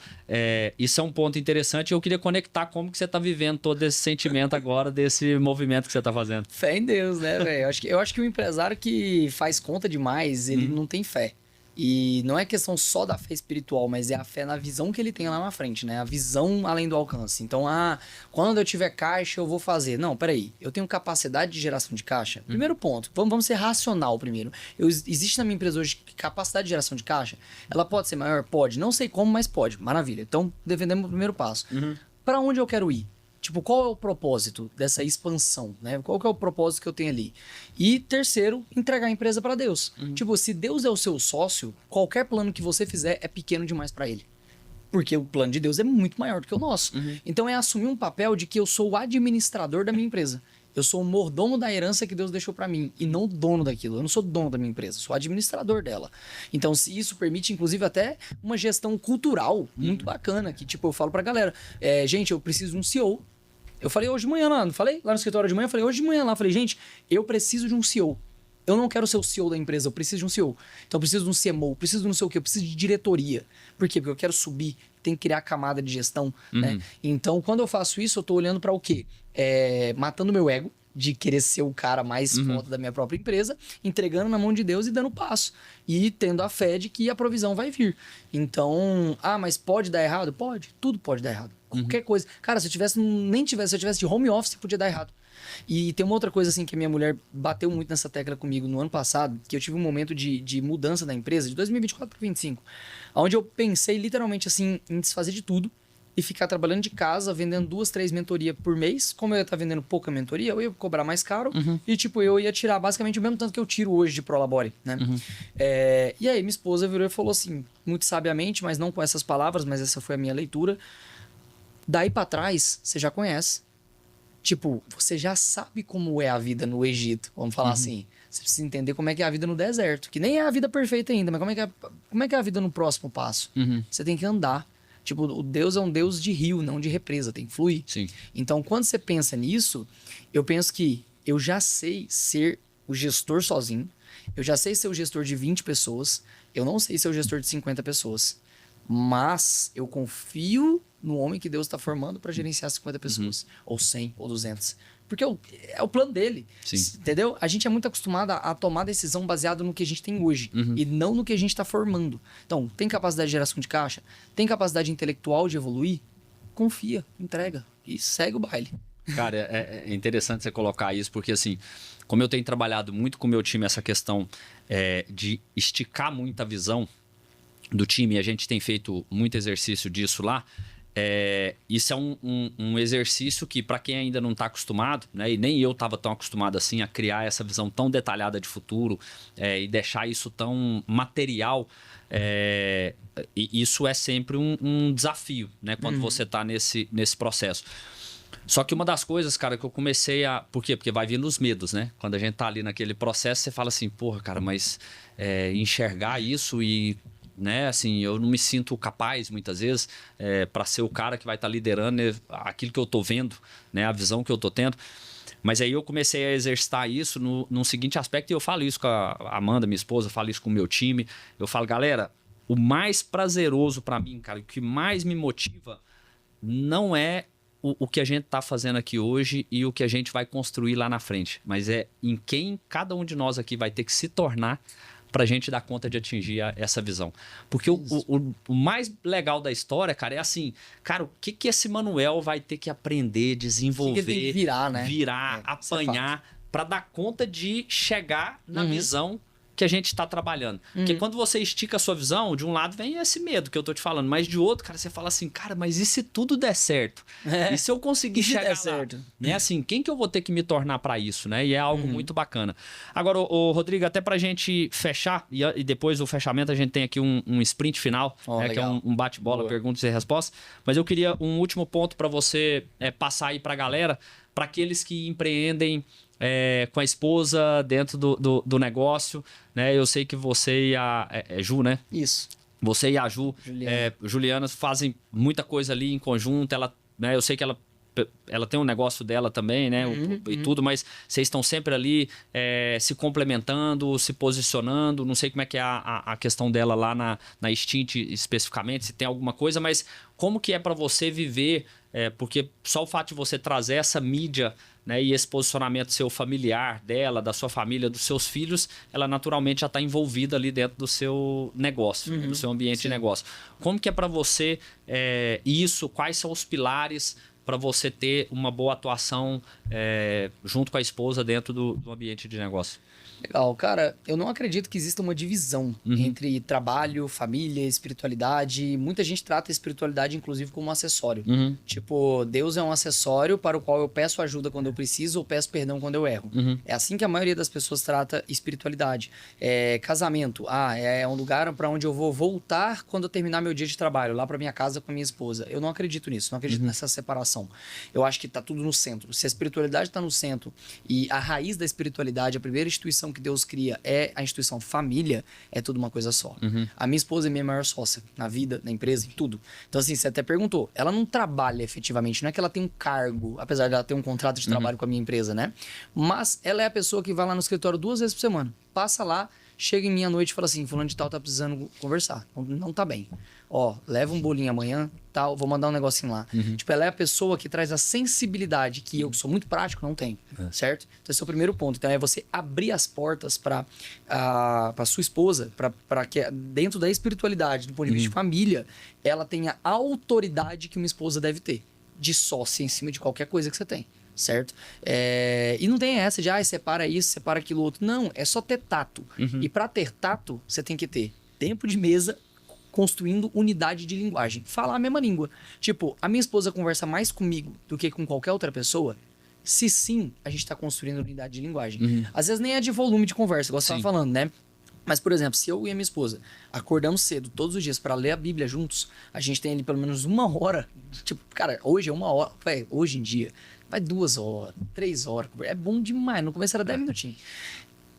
isso é um ponto interessante. Eu queria conectar como que você está vivendo todo esse sentimento agora, desse movimento que você está fazendo. Fé em Deus, né, velho? Eu acho que o empresário que faz conta demais, ele não tem fé. E não é questão só da fé espiritual, mas é a fé na visão que ele tem lá na frente, né? A visão além do alcance. Então, quando eu tiver caixa, eu vou fazer. Não, peraí, eu tenho capacidade de geração de caixa? Primeiro ponto, vamos ser racional primeiro. Existe na minha empresa hoje capacidade de geração de caixa? Ela pode ser maior? Pode. Não sei como, mas pode. Maravilha. Então, defendemos o primeiro passo. Para onde eu quero ir? Tipo, qual é o propósito dessa expansão, né? Qual que é o propósito que eu tenho ali? E terceiro, entregar a empresa para Deus. Tipo, se Deus é o seu sócio, qualquer plano que você fizer é pequeno demais para ele. Porque o plano de Deus é muito maior do que o nosso. Então é assumir um papel de que eu sou o administrador da minha empresa. Eu sou o mordomo da herança que Deus deixou para mim e não o dono daquilo. Eu não sou dono da minha empresa, sou administrador dela. Então, se isso permite, inclusive, até uma gestão cultural muito bacana, que tipo, eu falo pra galera, gente, eu preciso de um CEO. Eu falei hoje de manhã lá, não falei? Lá no escritório de manhã, eu falei hoje de manhã lá, falei, gente, eu preciso de um CEO. Eu não quero ser o CEO da empresa, eu preciso de um CEO. Então eu preciso de um CMO, eu preciso de não sei o quê, eu preciso de diretoria. Por quê? Porque eu quero subir, tem que criar a camada de gestão, né? Então, quando eu faço isso, eu tô olhando para o quê? Matando meu ego, de querer ser o cara mais foda da minha própria empresa, entregando na mão de Deus e dando passo. E tendo a fé de que a provisão vai vir. Então, mas pode dar errado? Pode, tudo pode dar errado. Qualquer coisa. Cara, se eu tivesse de home office, podia dar errado. E tem uma outra coisa assim que a minha mulher bateu muito nessa tecla comigo no ano passado, que eu tive um momento de mudança da empresa, de 2024 para 2025, onde eu pensei literalmente assim em desfazer de tudo e ficar trabalhando de casa, vendendo 2, 3 mentorias por mês. Como eu ia estar vendendo pouca mentoria, eu ia cobrar mais caro e tipo, eu ia tirar basicamente o mesmo tanto que eu tiro hoje de Prolabore, né? E aí minha esposa virou e falou assim, muito sabiamente, mas não com essas palavras, mas essa foi a minha leitura: daí pra trás, você já conhece. Tipo, você já sabe como é a vida no Egito, vamos falar assim. Você precisa entender como é que é a vida no deserto, que nem é a vida perfeita ainda, mas como é que é a vida no próximo passo? Você tem que andar. Tipo, o Deus é um Deus de rio, não de represa, tem que fluir. Sim. Então, quando você pensa nisso, eu penso que eu já sei ser o gestor sozinho, eu já sei ser o gestor de 20 pessoas, eu não sei ser o gestor de 50 pessoas. Mas eu confio no homem que Deus está formando para gerenciar 50 pessoas, ou 100, ou 200. Porque é o plano dele, entendeu? A gente é muito acostumado a tomar decisão baseado no que a gente tem hoje, e não no que a gente está formando. Então, tem capacidade de geração de caixa? Tem capacidade intelectual de evoluir? Confia, entrega e segue o baile. Cara, é interessante você colocar isso, porque assim, como eu tenho trabalhado muito com o meu time essa questão de esticar muito a visão do time, e a gente tem feito muito exercício disso lá, isso é um exercício que, para quem ainda não está acostumado, né, e nem eu estava tão acostumado assim a criar essa visão tão detalhada de futuro e deixar isso tão material, e isso é sempre um desafio, né, quando você está nesse processo. Só que uma das coisas, cara, que eu comecei a... Por quê? Porque vai vindo os medos, né? Quando a gente tá ali naquele processo, você fala assim, porra, cara, mas enxergar isso e né? Assim, eu não me sinto capaz, muitas vezes, para ser o cara que vai estar liderando aquilo que eu tô vendo, né? A visão que eu tô tendo. Mas aí eu comecei a exercitar isso no seguinte aspecto, e eu falo isso com a Amanda, minha esposa, eu falo isso com o meu time. Eu falo, galera, o mais prazeroso para mim, cara, o que mais me motiva não é o que a gente tá fazendo aqui hoje e o que a gente vai construir lá na frente, mas é em quem cada um de nós aqui vai ter que se tornar pra gente dar conta de atingir essa visão. Porque o mais legal da história, cara, é assim, cara, o que esse Manuel vai ter que aprender, desenvolver, que ele tem que virar, né? Apanhar, pra dar conta de chegar na visão que a gente está trabalhando. Porque quando você estica a sua visão, de um lado vem esse medo que eu tô te falando, mas de outro, cara, você fala assim, cara, mas e se tudo der certo? E se eu conseguir chegar lá? Certo? Né? Assim, quem que eu vou ter que me tornar para isso, né? E é algo muito bacana. Agora, o Rodrigo, até pra gente fechar, e depois do fechamento a gente tem aqui um sprint final, né, que é um bate-bola, perguntas e respostas, mas eu queria um último ponto para você passar aí pra galera, para aqueles que empreendem com a esposa dentro do negócio, né? Eu sei que você e a Ju, né? Isso. Você e a Juliana fazem muita coisa ali em conjunto. Ela, né? Eu sei que ela tem um negócio dela também, né? E tudo, mas vocês estão sempre ali se complementando, se posicionando. Não sei como é que é a questão dela lá na Extint especificamente, se tem alguma coisa, mas como que é para você viver? Porque só o fato de você trazer essa mídia, né, e esse posicionamento seu familiar, dela, da sua família, dos seus filhos, ela naturalmente já está envolvida ali dentro do seu negócio, do seu ambiente de negócio. Como que é para você isso? Quais são os pilares para você ter uma boa atuação junto com a esposa dentro do ambiente de negócio? Legal, cara, eu não acredito que exista uma divisão entre trabalho, família, espiritualidade. Muita gente trata a espiritualidade, inclusive, como um acessório. Tipo, Deus é um acessório para o qual eu peço ajuda quando eu preciso ou peço perdão quando eu erro. É assim que a maioria das pessoas trata espiritualidade. Casamento, é um lugar para onde eu vou voltar quando eu terminar meu dia de trabalho, lá para minha casa com a minha esposa. Eu não acredito nisso, não acredito nessa separação. Eu acho que tá tudo no centro. Se a espiritualidade está no centro e a raiz da espiritualidade, a primeira instituição que Deus cria é a instituição família, é tudo uma coisa só. A minha esposa é minha maior sócia na vida, na empresa, em tudo. Então assim, você até perguntou, ela não trabalha efetivamente, não é que ela tem um cargo, apesar de ela ter um contrato de trabalho com a minha empresa, né? Mas ela é a pessoa que vai lá no escritório 2 vezes por semana, passa lá, chega em mim à noite e fala assim, fulano de tal tá precisando conversar, não tá bem. Ó, leva um bolinho amanhã, tal, vou mandar um negocinho lá. Tipo, ela é a pessoa que traz a sensibilidade que eu, que sou muito prático, não tenho, certo? Então esse é o primeiro ponto. Então é você abrir as portas para sua esposa, para que dentro da espiritualidade, do ponto de vista de família, ela tenha a autoridade que uma esposa deve ter, de sócia em cima de qualquer coisa que você tem. Certo? E não tem essa de separa isso, separa aquilo outro. Não, é só ter tato. E para ter tato, você tem que ter tempo de mesa, construindo unidade de linguagem. Falar a mesma língua. Tipo, a minha esposa conversa mais comigo do que com qualquer outra pessoa? Se sim, a gente tá construindo unidade de linguagem. Às vezes nem é de volume de conversa, igual você tava falando, né? Mas, por exemplo, se eu e a minha esposa acordamos cedo todos os dias para ler a Bíblia juntos, a gente tem ali pelo menos 1 hora. Tipo, cara, hoje é 1 hora. Véio, hoje em dia, vai 2 horas, 3 horas. É bom demais. No começo era 10 minutinhos.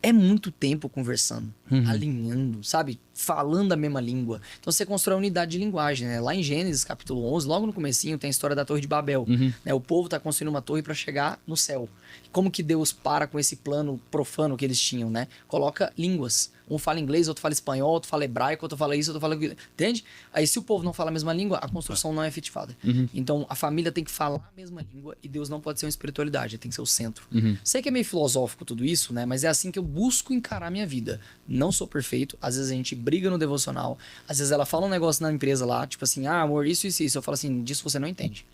É muito tempo conversando, alinhando, sabe? Falando a mesma língua. Então você constrói unidade de linguagem, né? Lá em Gênesis, capítulo 11, logo no comecinho, tem a história da Torre de Babel. Né? O povo tá construindo uma torre para chegar no céu. Como que Deus para com esse plano profano que eles tinham, né? Coloca línguas. Um fala inglês, outro fala espanhol, outro fala hebraico, outro fala isso, outro fala... Entende? Aí se o povo não fala a mesma língua, a construção não é efetivada. Então a família tem que falar a mesma língua e Deus não pode ser uma espiritualidade, tem que ser o centro. Sei que é meio filosófico tudo isso, né? Mas é assim que eu busco encarar a minha vida. Não sou perfeito, às vezes a gente briga no devocional, às vezes ela fala um negócio na empresa lá, tipo assim, amor, isso. Eu falo assim, disso você não entende.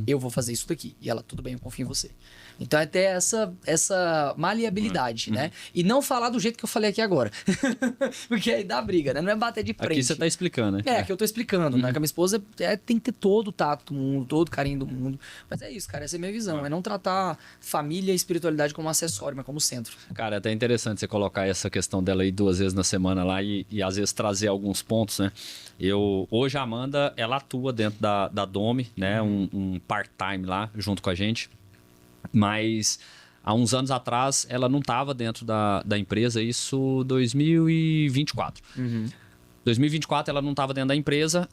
Eu vou fazer isso daqui. E ela, tudo bem, eu confio em você. Então é ter essa maleabilidade, né? E não falar do jeito que eu falei aqui agora. Porque aí dá briga, né? Não é bater de frente. Aqui você tá explicando, né? Que eu tô explicando, né? Que a minha esposa tem que ter todo o tato do mundo, todo o carinho do mundo. Mas é isso, cara. Essa é a minha visão. É não tratar família e espiritualidade como acessório, mas como centro. Cara, é até interessante você colocar essa questão dela aí 2 vezes na semana lá e às vezes trazer alguns pontos, né? Hoje a Amanda, ela atua dentro da Domi, né? Um part-time lá, junto com a gente. Mas há uns anos atrás ela não estava dentro da empresa, isso 2024. 2024 ela não estava dentro da empresa,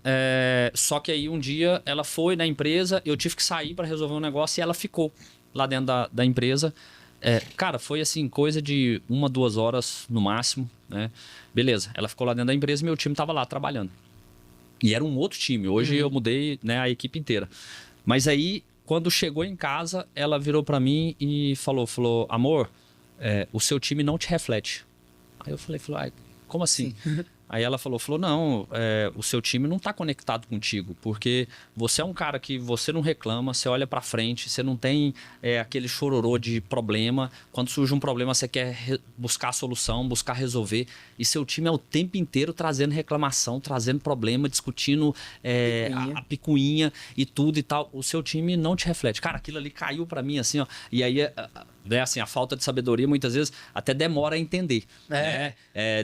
só que aí um dia ela foi na empresa, eu tive que sair para resolver um negócio e ela ficou lá dentro da empresa. Cara, foi assim, coisa de 1, 2 horas no máximo, né? Beleza, ela ficou lá dentro da empresa e meu time estava lá trabalhando. E era um outro time, hoje eu mudei, né, a equipe inteira. Mas aí, quando chegou em casa, ela virou para mim e falou, amor, o seu time não te reflete. Aí eu falei, como assim? Aí ela falou, não, o seu time não está conectado contigo, porque você é um cara que você não reclama, você olha para frente, você não tem aquele chororô de problema. Quando surge um problema, você quer buscar a solução, buscar resolver. E seu time é o tempo inteiro trazendo reclamação, trazendo problema, discutindo a picuinha e tudo e tal. O seu time não te reflete. Cara, aquilo ali caiu para mim assim, ó. E aí... assim, a falta de sabedoria muitas vezes até demora a entender.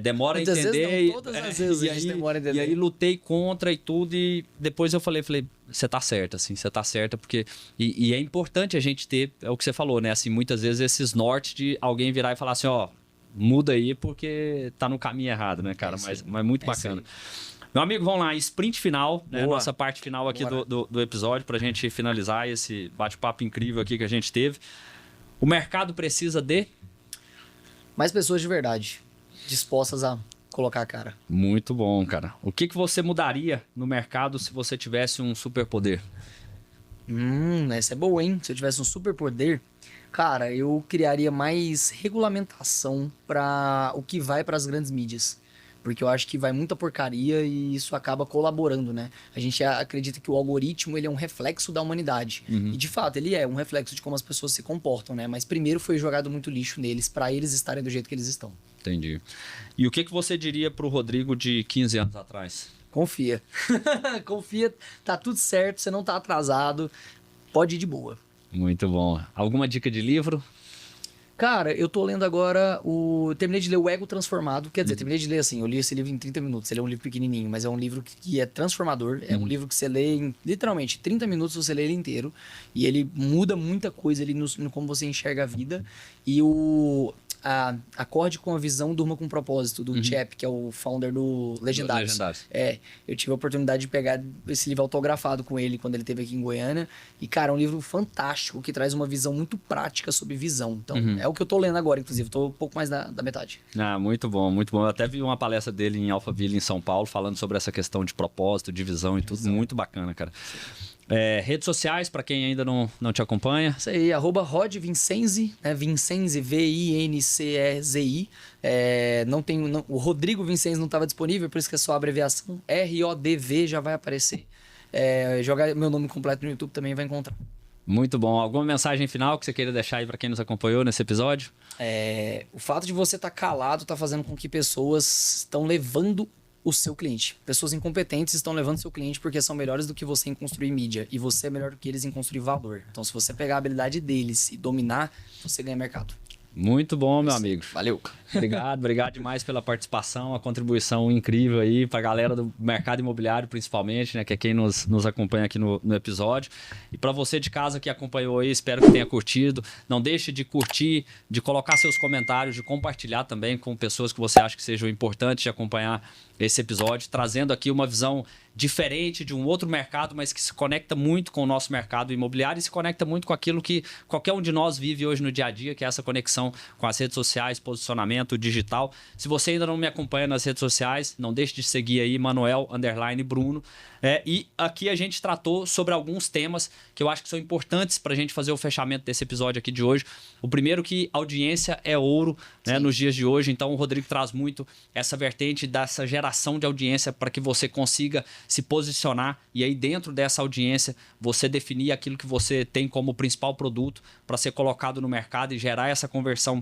Demora muitas a entender. Vezes não, todas as vezes a gente demora a entender. E aí lutei contra e tudo, e depois eu falei, você tá certa, assim, você tá certa, porque... E é importante a gente ter, é o que você falou, né? Assim, muitas vezes esses norte de alguém virar e falar assim, ó, muda aí porque tá no caminho errado, né, cara? Mas muito bacana. Meu amigo, vamos lá, sprint final, né? Nossa parte final aqui do episódio, pra gente finalizar esse bate-papo incrível aqui que a gente teve. O mercado precisa de... mais pessoas de verdade, dispostas a colocar a cara. Muito bom, cara. O que você mudaria no mercado se você tivesse um superpoder? Essa é boa, hein? Se eu tivesse um superpoder, cara, eu criaria mais regulamentação para o que vai para as grandes mídias. Porque eu acho que vai muita porcaria e isso acaba colaborando, né? A gente acredita que o algoritmo ele é um reflexo da humanidade. E de fato, ele é um reflexo de como as pessoas se comportam, né? Mas primeiro foi jogado muito lixo neles para eles estarem do jeito que eles estão. Entendi. E o que você diria pro Rodrigo de 15 anos atrás? Confia. Confia, tá tudo certo, você não tá atrasado, pode ir de boa. Muito bom. Alguma dica de livro? Cara, eu tô lendo agora terminei de ler O Ego Transformado. Quer dizer, terminei de ler assim, eu li esse livro em 30 minutos. Ele é um livro pequenininho, mas é um livro que é transformador. É um livro que você lê em, literalmente, 30 minutos você lê ele inteiro. E ele muda muita coisa ali no como você enxerga a vida. E Acorde com a Visão, Durma com Propósito, do Chap, que é o founder do Legendários. Eu tive a oportunidade de pegar esse livro autografado com ele quando ele esteve aqui em Goiânia. E, cara, é um livro fantástico, que traz uma visão muito prática sobre visão. Então, é o que eu tô lendo agora, inclusive. Tô um pouco mais da metade. Muito bom, muito bom. Eu até vi uma palestra dele em Alphaville, em São Paulo, falando sobre essa questão de propósito, de visão e tudo. Muito bacana, cara. Redes sociais, para quem ainda não te acompanha. Isso aí, @RodVincenzi, né? Vincenzi, Vincezi. O Rodrigo Vincenzi não estava disponível, por isso que é só a abreviação. RODV já vai aparecer. Jogar meu nome completo no YouTube também vai encontrar. Muito bom. Alguma mensagem final que você queira deixar aí para quem nos acompanhou nesse episódio? O fato de você estar calado está fazendo com que pessoas estão levando o seu cliente. Pessoas incompetentes estão levando seu cliente porque são melhores do que você em construir mídia. E você é melhor do que eles em construir valor. Então, se você pegar a habilidade deles e dominar, você ganha mercado. Muito bom, meu amigo. Valeu. Obrigado demais pela participação, a contribuição incrível aí para a galera do mercado imobiliário, principalmente, né, que é quem nos acompanha aqui no episódio. E para você de casa que acompanhou aí, espero que tenha curtido. Não deixe de curtir, de colocar seus comentários, de compartilhar também com pessoas que você acha que sejam importantes de acompanhar esse episódio, trazendo aqui uma visão diferente de um outro mercado, mas que se conecta muito com o nosso mercado imobiliário e se conecta muito com aquilo que qualquer um de nós vive hoje no dia a dia, que é essa conexão com as redes sociais, posicionamento digital. Se você ainda não me acompanha nas redes sociais, não deixe de seguir aí, Manuel_Bruno. E aqui a gente tratou sobre alguns temas que eu acho que são importantes para a gente fazer o fechamento desse episódio aqui de hoje. O primeiro, que audiência é ouro, né, nos dias de hoje. Então o Rodrigo traz muito essa vertente dessa geração de audiência para que você consiga se posicionar e aí dentro dessa audiência você definir aquilo que você tem como principal produto para ser colocado no mercado e gerar essa conversão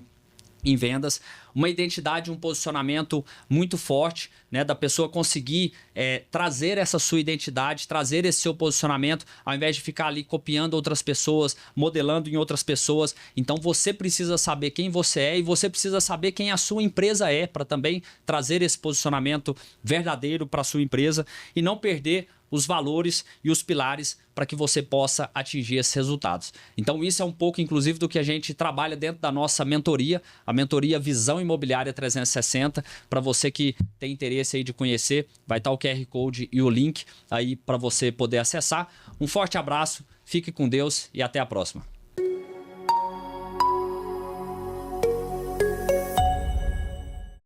em vendas, uma identidade, um posicionamento muito forte, né, da pessoa conseguir trazer essa sua identidade, trazer esse seu posicionamento, ao invés de ficar ali copiando outras pessoas, modelando em outras pessoas. Então você precisa saber quem você é e você precisa saber quem a sua empresa é para também trazer esse posicionamento verdadeiro para a sua empresa e não perder os valores e os pilares para que você possa atingir esses resultados. Então isso é um pouco, inclusive, do que a gente trabalha dentro da nossa mentoria, a mentoria Visão Imobiliária 360. Para você que tem interesse aí de conhecer, vai estar o QR Code e o link aí para você poder acessar. Um forte abraço, fique com Deus e até a próxima.